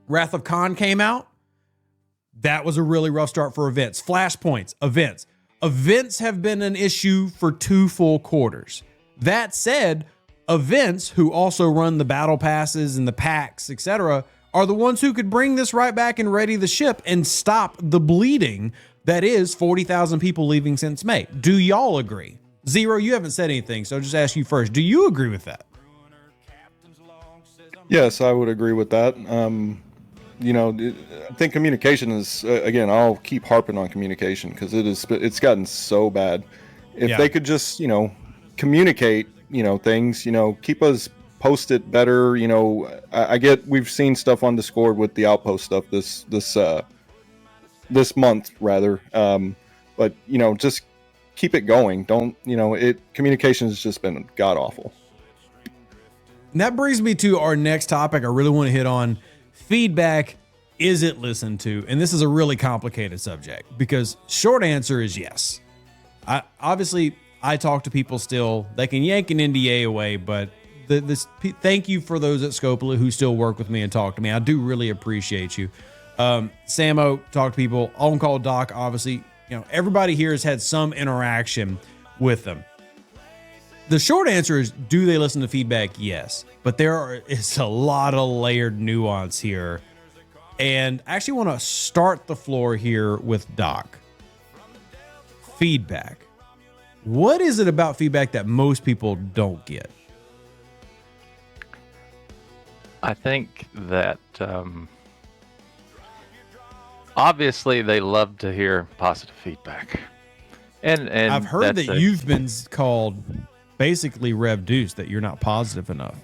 Wrath of Khan came out, that was a really rough start for events. Flashpoints, events. Events have been an issue for 2 full quarters. That said, events, who also run the battle passes and the packs, etc., are the ones who could bring this right back and ready the ship and stop the bleeding that is 40,000 people leaving since May. Do y'all agree? Zero, you haven't said anything, so I'll just ask you first. Do you agree with that? Yes, I would agree with that. I think communication is, again, I'll keep harping on communication because it's gotten so bad. If they could just, communicate, things, keep us posted better. I get, we've seen stuff on Discord with the Outpost stuff this month rather. But, just keep it going. Don't, communication has just been god awful. And that brings me to our next topic I really want to hit on. Feedback, is it listened to? And this is a really complicated subject because short answer is yes. I talk to people still. They can yank an NDA away, but thank you for those at Scopola who still work with me and talk to me. I do really appreciate you. Samo, talk to people. OnCallDoc, obviously, everybody here has had some interaction with them. The short answer is, do they listen to feedback? Yes. But it's a lot of layered nuance here. And I actually want to start the floor here with Doc. Feedback. What is it about feedback that most people don't get? I think that obviously they love to hear positive feedback. And I've heard that you've been called basically Rev Deuce, that you're not positive enough.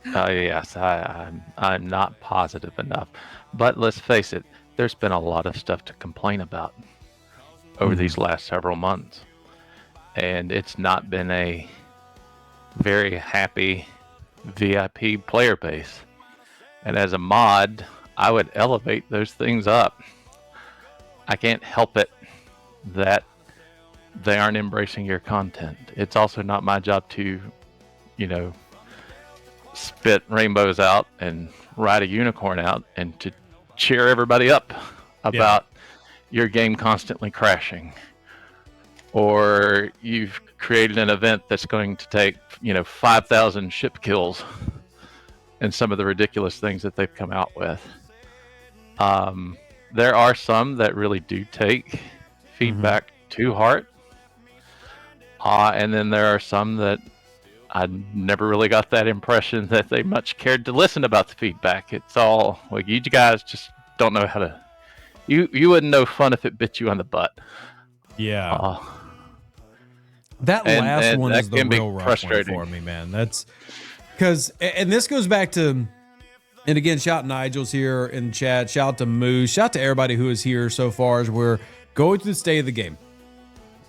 Yes, I'm not positive enough. But let's face it, there's been a lot of stuff to complain about over these last several months. And it's not been a very happy VIP player base. And as a mod, I would elevate those things up. I can't help it that they aren't embracing your content. It's also not my job to, spit rainbows out and ride a unicorn out and to cheer everybody up about your game constantly crashing. Or you've created an event that's going to take, 5,000 ship kills and some of the ridiculous things that they've come out with. There are some that really do take feedback to heart. And then there are some that I never really got that impression that they much cared to listen about the feedback. It's all, like, you guys just don't know how to, you wouldn't know fun if it bit you on the butt. Yeah. That last one is the real rough one for me, man. That's because, and this goes back to, and again, shout out Nigel's here in chat. Shout out to Moose. Shout out to everybody who is here so far as we're going through the state of the game.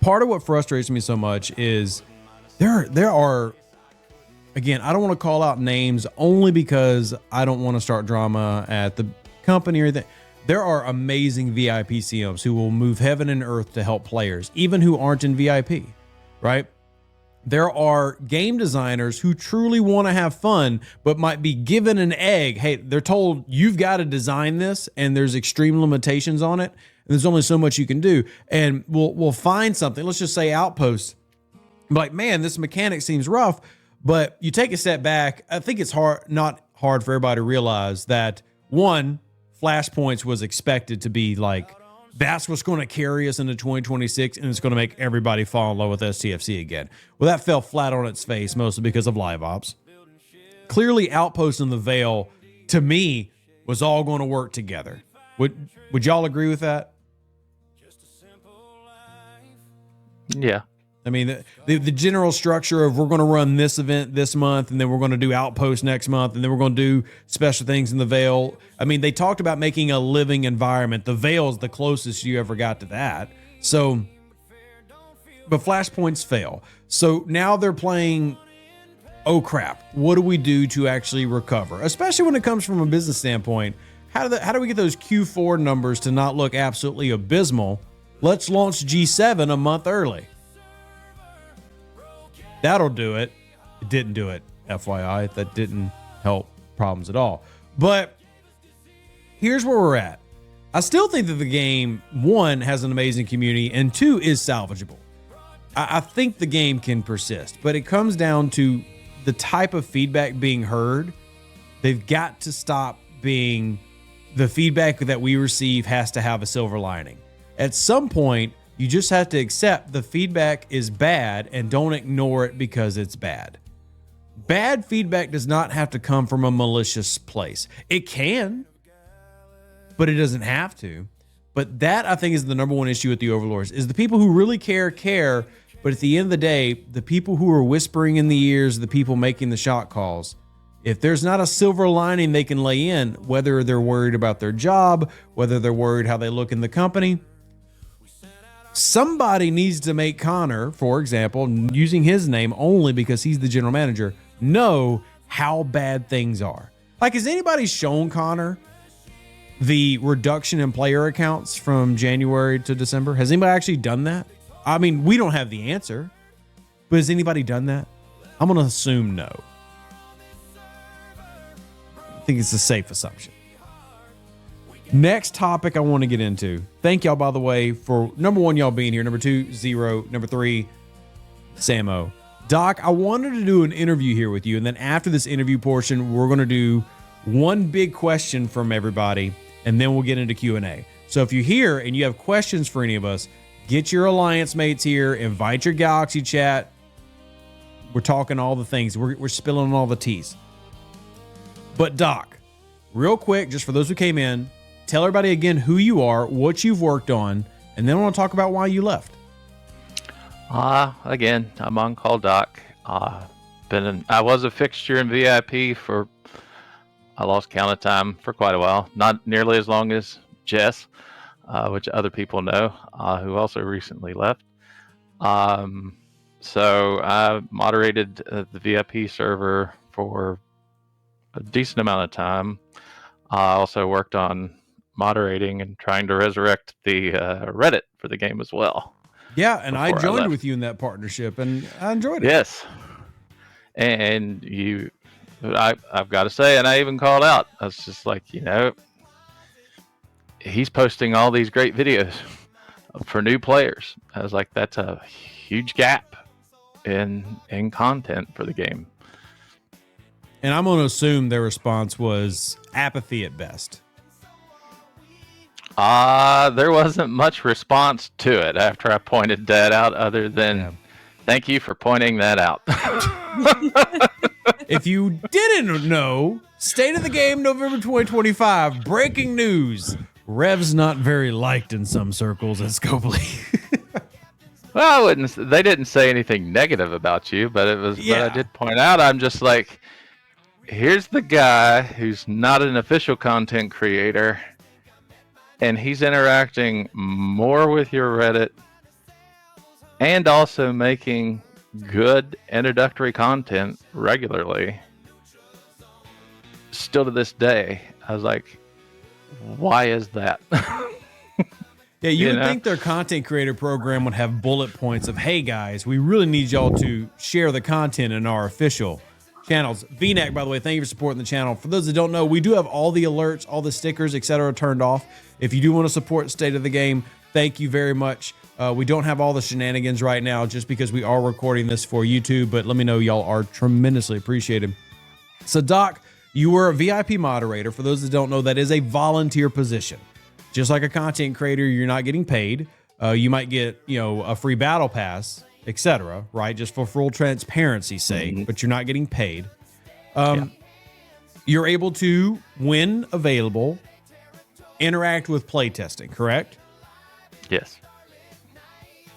Part of what frustrates me so much is there are, again, I don't want to call out names only because I don't want to start drama at the company or anything, there are amazing VIP CMs who will move heaven and earth to help players, even who aren't in VIP, right? There are game designers who truly want to have fun, but might be given an egg. Hey, they're told you've got to design this, and there's extreme limitations on it. And there's only so much you can do. And we'll find something. Let's just say Outpost. Like, man, this mechanic seems rough. But you take a step back. I think it's not hard for everybody to realize that, one, Flashpoints was expected to be like, that's what's going to carry us into 2026, and it's going to make everybody fall in love with STFC again. Well, that fell flat on its face, mostly because of live ops. Clearly, Outpost and the Veil, to me, was all going to work together. Would y'all agree with that? Yeah. I mean, the general structure of we're going to run this event this month, and then we're going to do Outpost next month, and then we're going to do special things in the Veil. I mean, they talked about making a living environment. The Veil is the closest you ever got to that. So, but Flashpoints fail. So now they're playing, oh crap, what do we do to actually recover? Especially when it comes from a business standpoint. How do we get those Q4 numbers to not look absolutely abysmal? Let's launch G7 a month early. That'll do it. It didn't do it, FYI. That didn't help problems at all. But here's where we're at. I still think that the game, one, has an amazing community, and two, is salvageable. I think the game can persist, but it comes down to the type of feedback being heard. They've got to stop being the feedback that we receive has to have a silver lining. At some point, you just have to accept the feedback is bad and don't ignore it because it's bad. Bad feedback does not have to come from a malicious place. It can, but it doesn't have to. But that, I think, is the number one issue with the Overlords, is the people who really care, but at the end of the day, the people who are whispering in the ears of the people making the shot calls, if there's not a silver lining they can lay in, whether they're worried about their job, whether they're worried how they look in the company, somebody needs to make Connor, for example, using his name only because he's the general manager, know how bad things are. Like, has anybody shown Connor the reduction in player accounts from January to December? Has anybody actually done that? I mean, we don't have the answer, but has anybody done that? I'm going to assume no. I think it's a safe assumption. Next topic I want to get into. Thank y'all, by the way, for number one, y'all being here. Number two, Zero. Number three, Samo. Doc, I wanted to do an interview here with you. And then after this interview portion, we're going to do one big question from everybody. And then we'll get into Q&A. So if you're here and you have questions for any of us, get your alliance mates here. Invite your Galaxy chat. We're talking all the things. We're spilling all the teas. But Doc, real quick, just for those who came in, tell everybody again who you are, what you've worked on, and then I want to talk about why you left. Again, I'm OnCallDoc. I was a fixture in VIP for, I lost count of time, for quite a while. Not nearly as long as Jess, which other people know, who also recently left. So I moderated the VIP server for a decent amount of time. I also worked on moderating and trying to resurrect the Reddit for the game as well. Yeah, and I joined with you in that partnership, and I enjoyed it. Yes. And I've got to say, and I even called out, I was just like, he's posting all these great videos for new players. I was like, that's a huge gap in content for the game. And I'm going to assume their response was apathy at best. There wasn't much response to it after I pointed that out, other than thank you for pointing that out. If you didn't know, State of the Game November 2025, breaking news. Rev's not very liked in some circles at Scopely. Well, they didn't say anything negative about you, but it was. Yeah. But I did point out, I'm just like, here's the guy who's not an official content creator, and he's interacting more with your Reddit and also making good introductory content regularly. Still to this day, I was like, why is that? Yeah, you would think their content creator program would have bullet points of, hey guys, we really need y'all to share the content in our official channels. VNAC, by the way, thank you for supporting the channel. For those that don't know, we do have all the alerts, all the stickers, etc. turned off. If you do want to support State of the Game, thank you very much. We don't have all the shenanigans right now just because we are recording this for YouTube, but let me know y'all are tremendously appreciated. So Doc, you were a VIP moderator. For those that don't know, that is a volunteer position. Just like a content creator, you're not getting paid. You might get, a free battle pass, etc. Right? Just for full transparency's sake, but you're not getting paid. You're able to, when available, interact with playtesting, correct? Yes.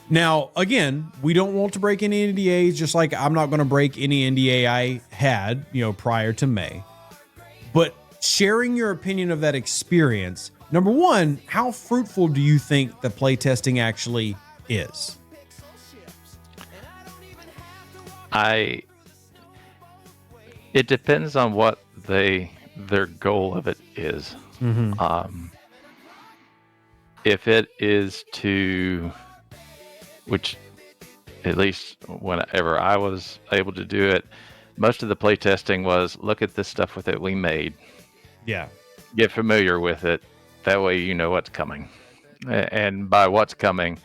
Now, again, we don't want to break any NDAs, just like I'm not going to break any NDA I had, prior to May. But sharing your opinion of that experience, number one, how fruitful do you think the playtesting actually is? It depends on what their goal of it is. If it is to, which at least whenever I was able to do it, most of the playtesting was look at this stuff with it we made. Yeah. Get familiar with it. That way you know what's coming. And by what's coming,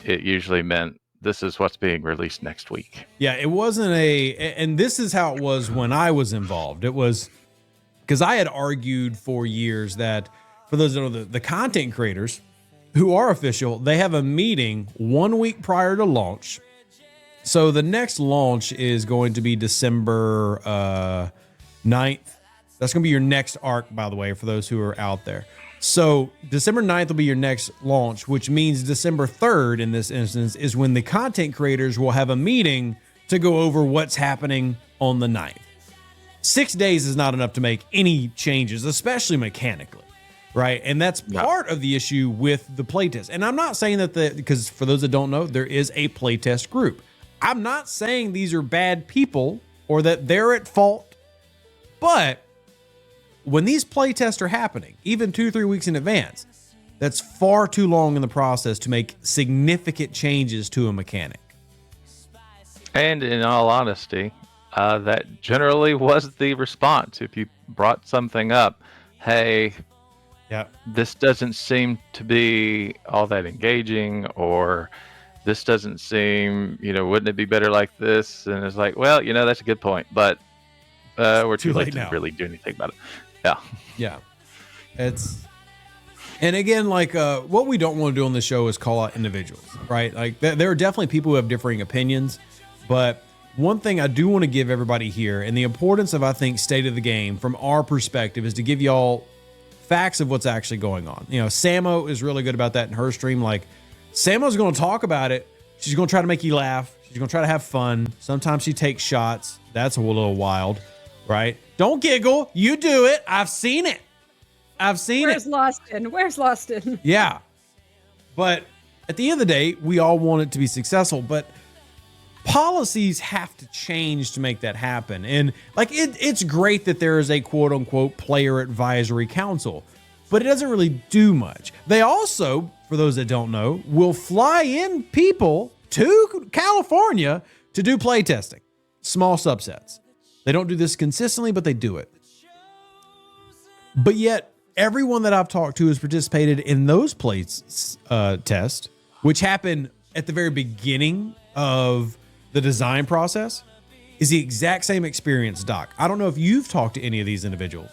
it usually meant this is what's being released next week. Yeah, it wasn't and this is how it was when I was involved. It was because I had argued for years that, for those that don't know, the content creators who are official, they have a meeting 1 week prior to launch. So the next launch is going to be December 9th. That's going to be your next arc, by the way, for those who are out there. So December 9th will be your next launch, which means December 3rd in this instance is when the content creators will have a meeting to go over what's happening on the 9th. 6 days is not enough to make any changes, especially mechanically, right? And that's part of the issue with the playtest. And I'm not saying that because for those that don't know, there is a playtest group. I'm not saying these are bad people or that they're at fault, but when these playtests are happening, even 2-3 weeks in advance, that's far too long in the process to make significant changes to a mechanic. And in all honesty, that generally was the response. If you brought something up, hey, this doesn't seem to be all that engaging, or this doesn't seem, wouldn't it be better like this? And it's like, well, that's a good point, but we're too late to really do anything about it. Yeah. And again, like what we don't want to do on the show is call out individuals, right? Like there are definitely people who have differing opinions, but one thing I do want to give everybody here, and the importance of, I think, State of the Game from our perspective, is to give y'all facts of what's actually going on. Samo is really good about that in her stream. Like, Samo's going to talk about it. She's going to try to make you laugh. She's going to try to have fun. Sometimes she takes shots. That's a little wild, right? Don't giggle. You do it. I've seen it. Where's Loston? Where's Loston? Yeah. But at the end of the day, we all want it to be successful, but policies have to change to make that happen. And like, it's great that there is a quote unquote player advisory council, but it doesn't really do much. They also, for those that don't know, will fly in people to California to do playtesting. Small subsets. They don't do this consistently, but they do it. But yet, everyone that I've talked to has participated in those tests, which happen at the very beginning of the design process, is the exact same experience, Doc. I don't know if you've talked to any of these individuals,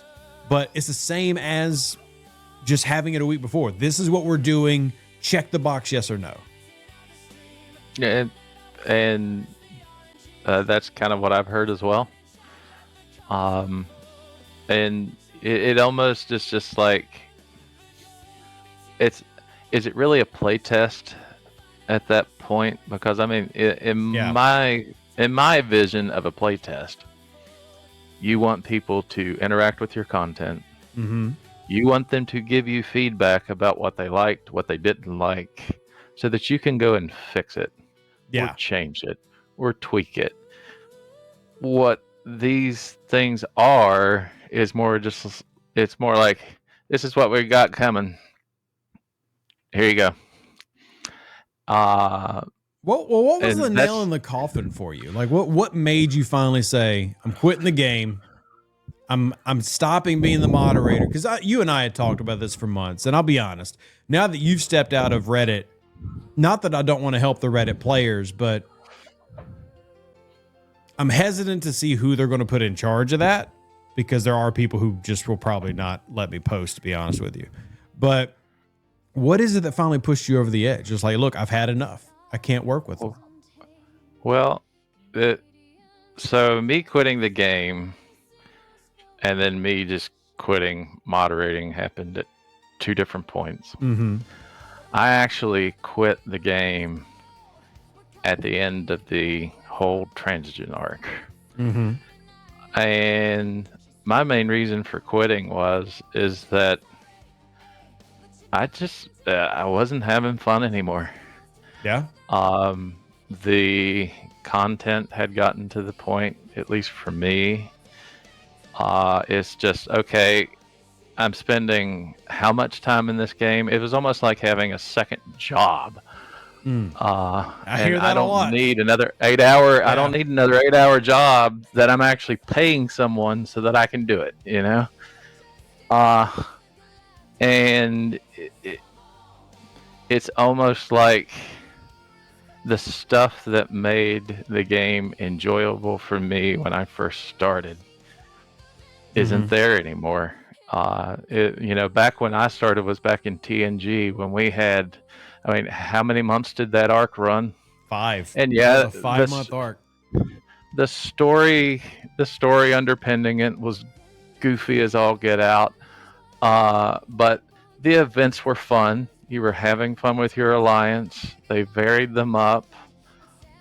but it's the same as just having it a week before. This is what we're doing. Check the box, yes or no. Yeah, and that's kind of what I've heard as well. And it almost is just like, is it really a play test at that point? Because I mean, in my vision of a play test, you want people to interact with your content. Mm-hmm. You want them to give you feedback about what they liked, what they didn't like, so that you can go and fix it, or change it, or tweak it. What these things are is more just, it's more like, this is what we got coming. Here you go. What was And the nail in the coffin for you? Like, what made you finally say, I'm quitting the game? I'm stopping being the moderator? Because you and I had talked about this for months, and I'll be honest. Now that you've stepped out of Reddit, not that I don't want to help the Reddit players, but I'm hesitant to see who they're going to put in charge of that, because there are people who just will probably not let me post, to be honest with you. But what is it that finally pushed you over the edge? Just like, look, I've had enough. I can't work with them. Well, so me quitting the game and then me just quitting moderating happened at 2 different points. Mm-hmm. I actually quit the game at the end of the whole transition arc. Mm-hmm. And my main reason for quitting is that I just I wasn't having fun anymore. Yeah. The content had gotten to the point, at least for me, it's just, okay, I'm spending how much time in this game? It was almost like having a second job. I hear that I a lot. don't need another 8-hour. Yeah. I don't need another 8-hour job that I'm actually paying someone so that I can do it. You know, and it's almost like the stuff that made the game enjoyable for me when I first started isn't there anymore. Back when I started was back in TNG when we had. I mean, how many months did that arc run? 5. And yeah, a 5-month arc. The story underpinning it was goofy as all get out. But the events were fun. You were having fun with your alliance. They varied them up.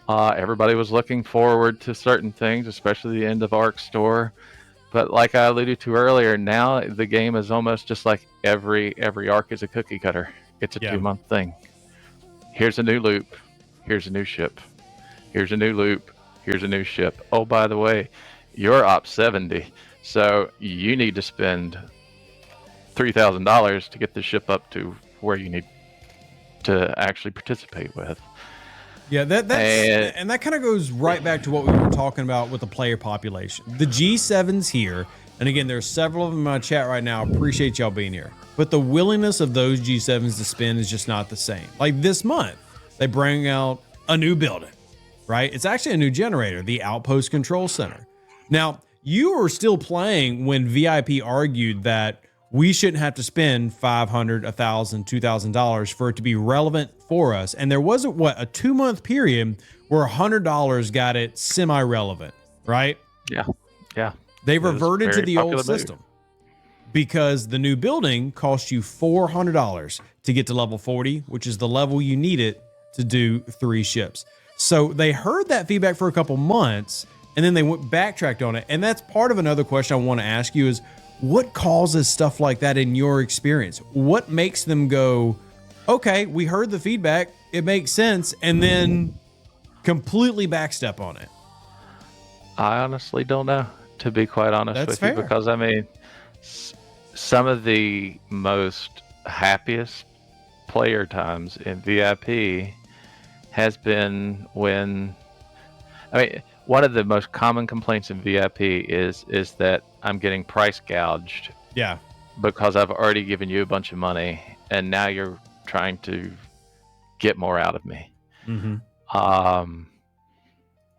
Everybody was looking forward to certain things, especially the end of Arc Store. But like I alluded to earlier, now the game is almost just like every arc is a cookie cutter. It's a 2-month thing. Here's a new loop. Here's a new ship. Here's a new loop. Here's a new ship. Oh, by the way, you're op 70, so you need to spend $3,000 to get the ship up to where you need to actually participate with. Yeah, and that kind of goes right back to what we were talking about with the player population. The G7's here, and again, there's several of them in my chat right now. Appreciate y'all being here. But the willingness of those G7s to spend is just not the same. Like this month, they bring out a new building, right? It's actually a new generator, the Outpost Control Center. Now, you were still playing when VIP argued that we shouldn't have to spend $500, $1,000, $2,000 for it to be relevant for us. And there was a 2-month period where $100 got it semi-relevant, right? Yeah. They reverted to the old system because the new building cost you $400 to get to level 40, which is the level you needed to do 3 ships. So they heard that feedback for a couple months, and then they backtracked on it. And that's part of another question I want to ask you is, what causes stuff like that in your experience? What makes them go, okay, we heard the feedback, it makes sense, and then completely backstep on it? I honestly don't know, to be quite honest with you, because I mean, some of the most happiest player times in VIP has been when, I mean, one of the most common complaints in VIP is that I'm getting price gouged. Yeah. Because I've already given you a bunch of money, and now you're trying to get more out of me. Mm-hmm.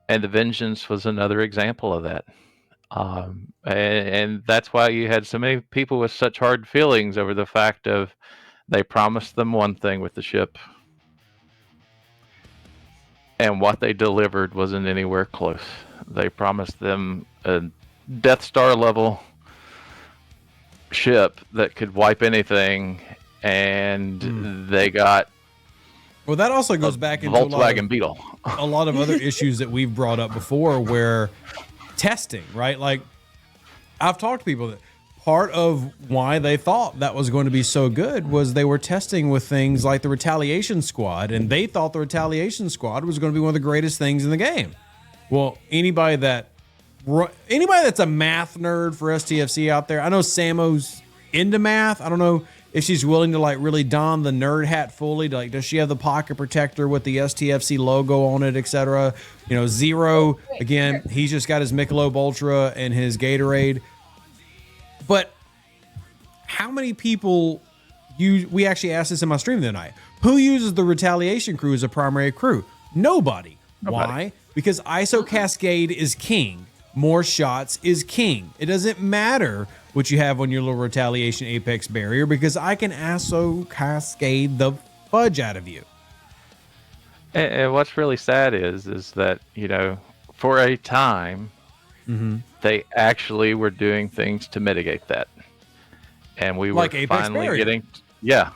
And the Vengeance was another example of that. And that's why you had so many people with such hard feelings over the fact of they promised them one thing with the ship, and what they delivered wasn't anywhere close. They promised them a Death Star level ship that could wipe anything, and they got that also goes back into Volkswagen Beetle. A lot of other issues that we've brought up before, where testing, right? Like, I've talked to people that part of why they thought that was going to be so good was they were testing with things like the Retaliation Squad, and they thought the Retaliation Squad was going to be one of the greatest things in the game. Well, anybody that's a math nerd for STFC out there, I know Samo's into math. I don't know if she's willing to like really don the nerd hat fully. Like, does she have the pocket protector with the STFC logo on it, etc.? You know, Zero, again, he's just got his Michelob Ultra and his Gatorade. But how many people we actually asked this in my stream the other night. Who uses the Retaliation crew as a primary crew? Nobody. Why? Because ISO Cascade is king. More shots is king. It doesn't matter what you have on your little Retaliation Apex barrier because I can ISO Cascade the fudge out of you. And what's really sad is that, you know, for a time, they actually were doing things to mitigate that. And we were Like Apex finally barrier. getting, yeah.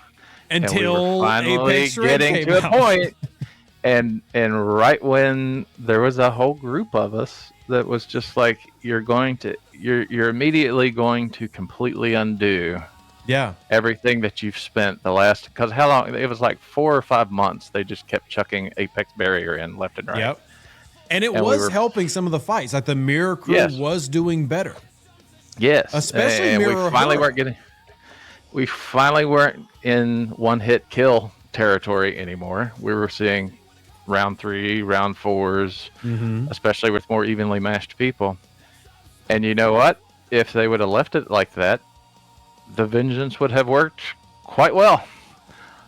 Until and we were finally Apex Red getting came to out. a point. And right when there was a whole group of us that was just like, you're immediately going to completely undo everything that you've spent the last, because how long, it was like 4 or 5 months they just kept chucking Apex barrier in left and right. Yep. And it was helping some of the fights. Like the Mirror crew was doing better. Yes. Especially and Mirror we finally weren't in one hit kill territory anymore. We were seeing round 3, round 4s, especially with more evenly matched people. And you know what? If they would have left it like that, the Vengeance would have worked quite well.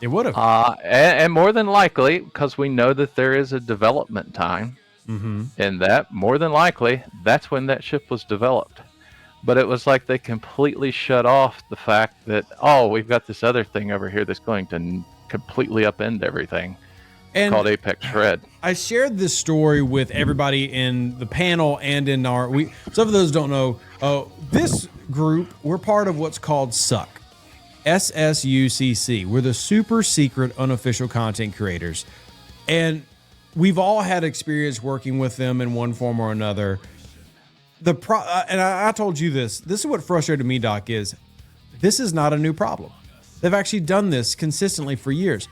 It would have. And more than likely, because we know that there is a development time in that, more than likely, that's when that ship was developed. But it was like they completely shut off the fact that, oh, we've got this other thing over here that's going to completely upend everything. And called Apex Red. I shared this story with everybody in the panel and in our. Some of those don't know. This group, we're part of what's called SUCC, SSUCC. We're the super secret unofficial content creators, and we've all had experience working with them in one form or another. And I told you this. This is what frustrated me, Doc. This is not a new problem. They've actually done this consistently for years.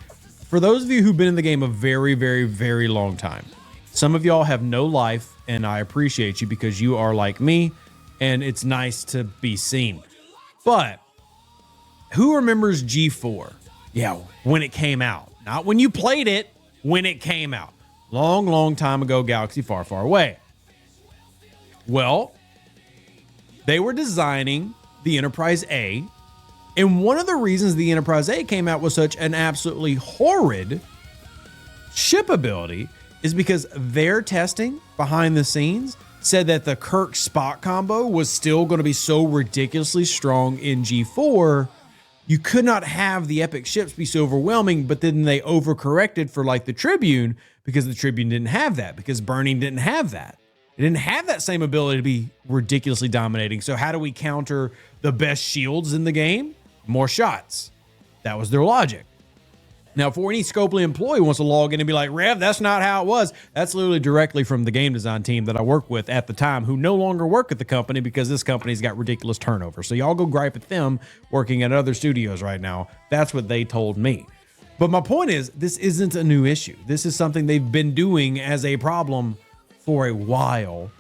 For those of you who've been in the game a very, very, very long time, some of y'all have no life, and I appreciate you because you are like me, and it's nice to be seen. But who remembers G4? Yeah, when it came out. Not when you played it, when it came out. Long, long time ago, galaxy far, far away. Well, they were designing the Enterprise A, and one of the reasons the Enterprise A came out with such an absolutely horrid ship ability is because their testing behind the scenes said that the Kirk-Spock combo was still going to be so ridiculously strong in G4, you could not have the epic ships be so overwhelming, but then they overcorrected for like the Tribune because the Tribune didn't have that, because Burning didn't have that. It didn't have that same ability to be ridiculously dominating. So how do we counter the best shields in the game? More shots. That was their logic. Now, for any Scopely employee who wants to log in and be like, Rev, that's not how it was. That's literally directly from the game design team that I worked with at the time, who no longer work at the company because this company's got ridiculous turnover. So y'all go gripe at them working at other studios right now. That's what they told me. But my point is, this isn't a new issue. This is something they've been doing as a problem for a while.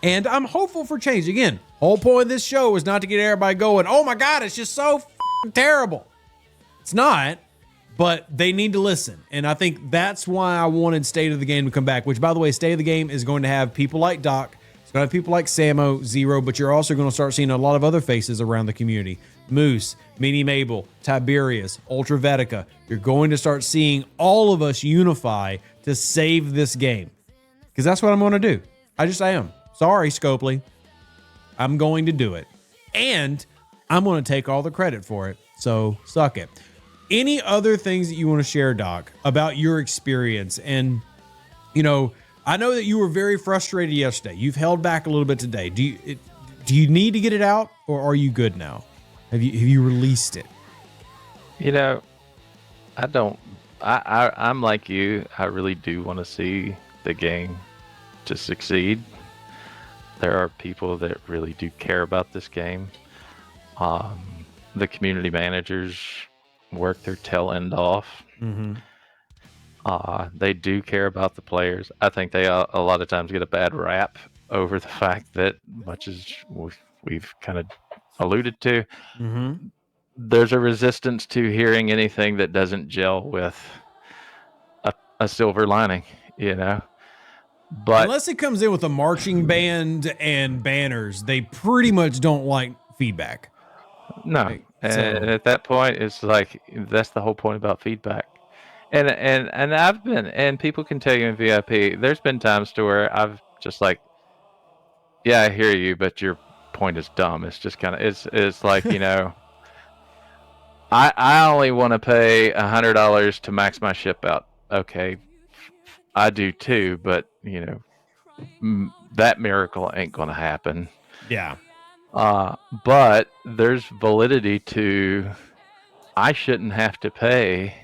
And I'm hopeful for change. Again, whole point of this show is not to get everybody going, oh my God, it's just so terrible. It's not, but they need to listen. And I think that's why I wanted State of the Game to come back, which, by the way, State of the Game is going to have people like Doc. It's going to have people like Samo, Zero, but you're also going to start seeing a lot of other faces around the community. Moose, Mini Mabel, Tiberius, Ultra Vetica. You're going to start seeing all of us unify to save this game. Because that's what I'm going to do. I am. Sorry, Scopely. I'm going to do it. And I'm going to take all the credit for it. So suck it. Any other things that you want to share, Doc, about your experience? And, you know, I know that you were very frustrated yesterday. You've held back a little bit today. Do you need to get it out, or are you good now? Have you released it? You know, I don't. I'm like you. I really do want to see the game to succeed. There are people that really do care about this game. The community managers work their tail end off. They do care about the players. I think they a lot of times get a bad rap over the fact that, much as we've kind of alluded to. Mm-hmm. There's a resistance to hearing anything that doesn't gel with a silver lining, you know. But Unless it comes in with a marching band and banners, they pretty much don't like feedback. no, Right, and so- at that point, it's like that's the whole point about feedback. And I've been, and people can tell you in VIP, there's been times to where I've just like, yeah, I hear you, but your point is dumb. It's just kind of, it's like, you know, I only want to pay $100 to max my ship out. Okay, I do too, but you know, that miracle ain't gonna happen. Yeah. But there's validity to, I shouldn't have to pay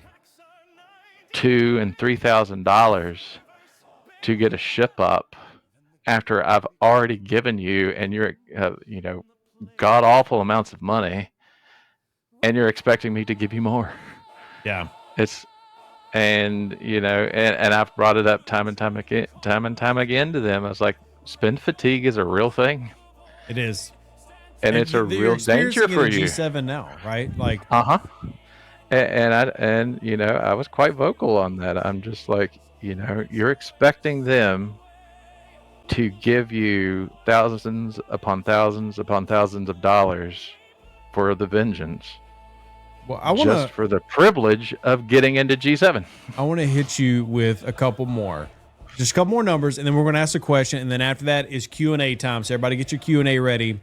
$2,000 and $3,000 to get a ship up after I've already given you, and you're you know, god awful amounts of money, and you're expecting me to give you more. Yeah. It's, and you know, and I've brought it up time and time again to them. I was like, spend fatigue is a real thing, It is. and it's a you're real danger experiencing it for in you. G7 now, right? Like, And you know, I was quite vocal on that. I'm just like, you know, you're expecting them to give you thousands upon thousands upon thousands of dollars for the Vengeance, well, I want just to for the privilege of getting into G7. I want to hit you with a couple more, just a couple more numbers, and then we're going to ask a question, and then after that is Q&A time. So everybody, get your Q&A ready.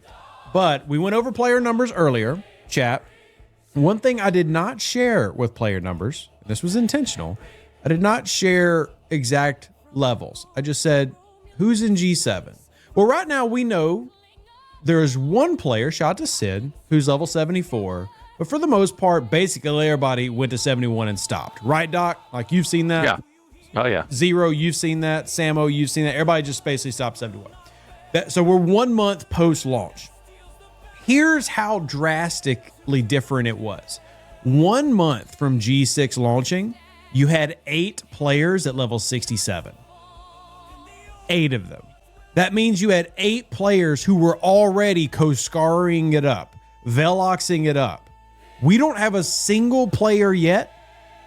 But we went over player numbers earlier, chat. One thing I did not share with player numbers, and this was intentional, I did not share exact levels. I just said, who's in G7? Well, right now we know there is one player, shout out to Sid, who's level 74. But for the most part, basically everybody went to 71 and stopped. Right, Doc? Like, you've seen that? Yeah. Oh yeah. Zero, you've seen that. Samo, you've seen that. Everybody just basically stopped 71. So we're 1 month post-launch. Here's how drastically different it was. 1 month from G6 launching, you had 8 players at level 67. 8 of them. That means you had 8 players who were already co-scarring it up, Veloxing it up. We don't have a single player yet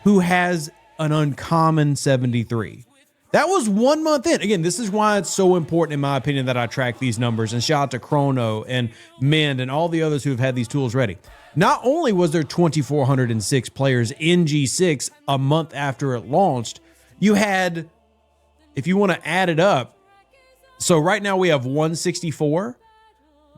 who has an uncommon 73. That was 1 month in. Again, this is why it's so important, in my opinion, that I track these numbers. And shout out to Chrono and Mend and all the others who have had these tools ready. Not only was there 2,406 players in G6 a month after it launched, you had, if you want to add it up, so right now we have 164.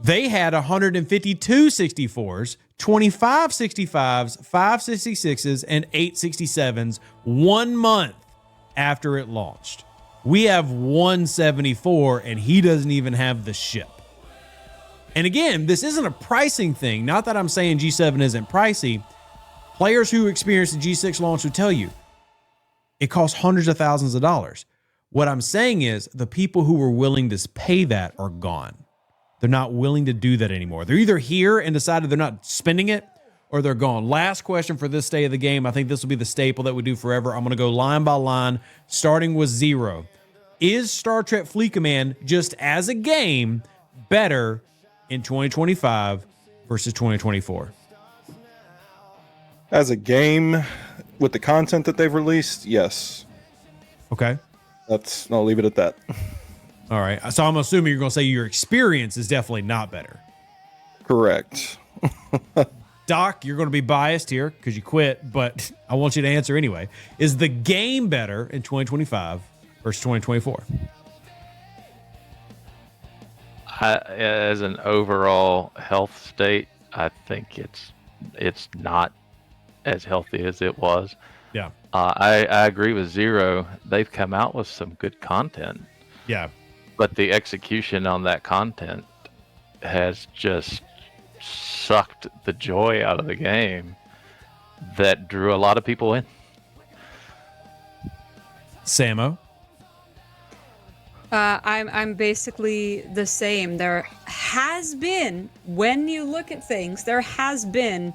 They had 152 64s, 25 65s, 5 66s, and 8 67s 1 month after it launched. We have 174, and he doesn't even have the ship. And again, this isn't a pricing thing. Not that I'm saying G7 isn't pricey. Players who experienced the G6 launch would tell you it costs hundreds of thousands of dollars. What I'm saying is the people who were willing to pay that are gone. They're not willing to do that anymore. They're either here and decided they're not spending it, or they're gone. Last question for this day of the game. I think this will be the staple that we do forever. I'm going to go line by line, starting with Zero. Is Star Trek Fleet Command, just as a game, better in 2025 versus 2024? As a game, with the content that they've released, yes. Okay. I'll leave it at that. All right. So I'm assuming you're going to say your experience is definitely not better. Correct. Doc, you're going to be biased here because you quit, but I want you to answer anyway. Is the game better in 2025 versus 2024? As an overall health state, I think it's not as healthy as it was. Yeah. I agree with Zero. They've come out with some good content. Yeah. But the execution on that content has just sucked the joy out of the game that drew a lot of people in. Samo? I'm basically the same. There has been, when you look at things, there has been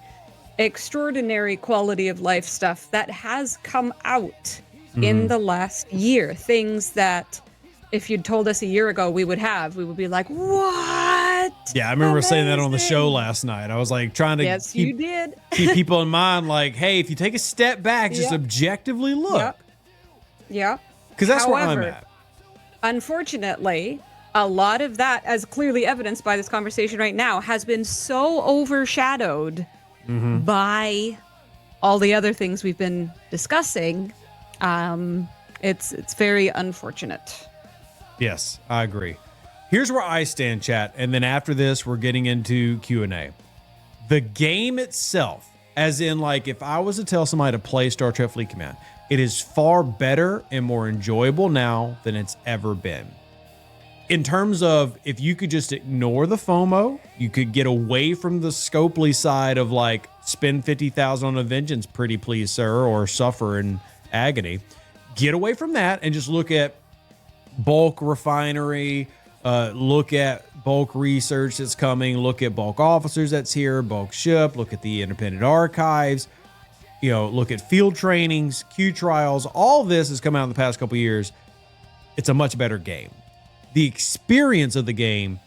extraordinary quality of life stuff that has come out in the last year. Things that if you'd told us a year ago we would be like, what? it. Yeah, I remember saying that on the show Amazing. last night. I was like trying to Yes, you keep, did. keep people in mind, like, hey, if you take a step back, just Yep. objectively look, Yep. Yep. because that's where I'm However, at. Unfortunately, a lot of that, as clearly evidenced by this conversation right now, has been so overshadowed by all the other things we've been discussing. It's very unfortunate. Yes, I agree. Here's where I stand, chat, and then after this, we're getting into Q&A. The game itself, as in, like, if I was to tell somebody to play Star Trek Fleet Command, it is far better and more enjoyable now than it's ever been. In terms of, if you could just ignore the FOMO, you could get away from the Scopely side of, like, spend 50,000 on a Vengeance, pretty please, sir, or suffer in agony. Get away from that and just look at bulk refinery, look at bulk research that's coming, look at bulk officers that's here, bulk ship, look at the independent archives, you know, look at field trainings, Q trials. All this has come out in the past couple of years. It's a much better game. The experience of the game,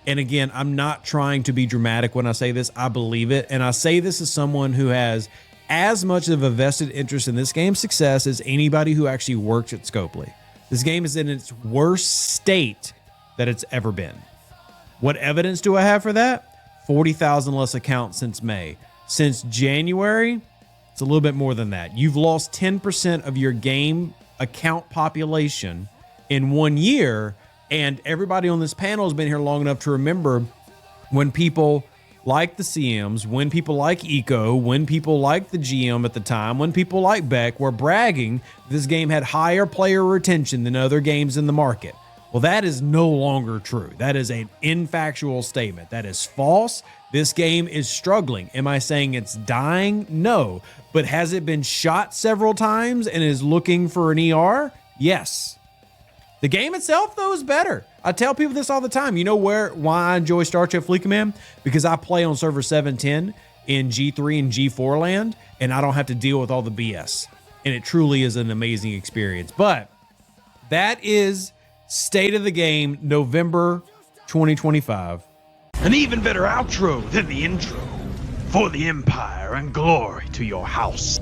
and again, I'm not trying to be dramatic when I say this, I believe it. And I say this as someone who has as much of a vested interest in this game's success as anybody who actually works at Scopely. This game is in its worst state that it's ever been. What evidence do I have for that? 40,000 less accounts since May. Since January, it's a little bit more than that. You've lost 10% of your game account population in 1 year, and everybody on this panel has been here long enough to remember when people like the CMs, when people like Eco, when people like the GM at the time, when people like Beck were bragging this game had higher player retention than other games in the market. Well, that is no longer true. That is an infactual statement. That is false. This game is struggling. Am I saying it's dying? No. But has it been shot several times and is looking for an ER? Yes. The game itself, though, is better. I tell people this all the time. You know why I enjoy Star Trek Fleet Command? Because I play on server 710 in G3 and G4 land, and I don't have to deal with all the BS. And it truly is an amazing experience. But that is State of the Game, November 2025. An even better outro than the intro. For the Empire and glory to your house.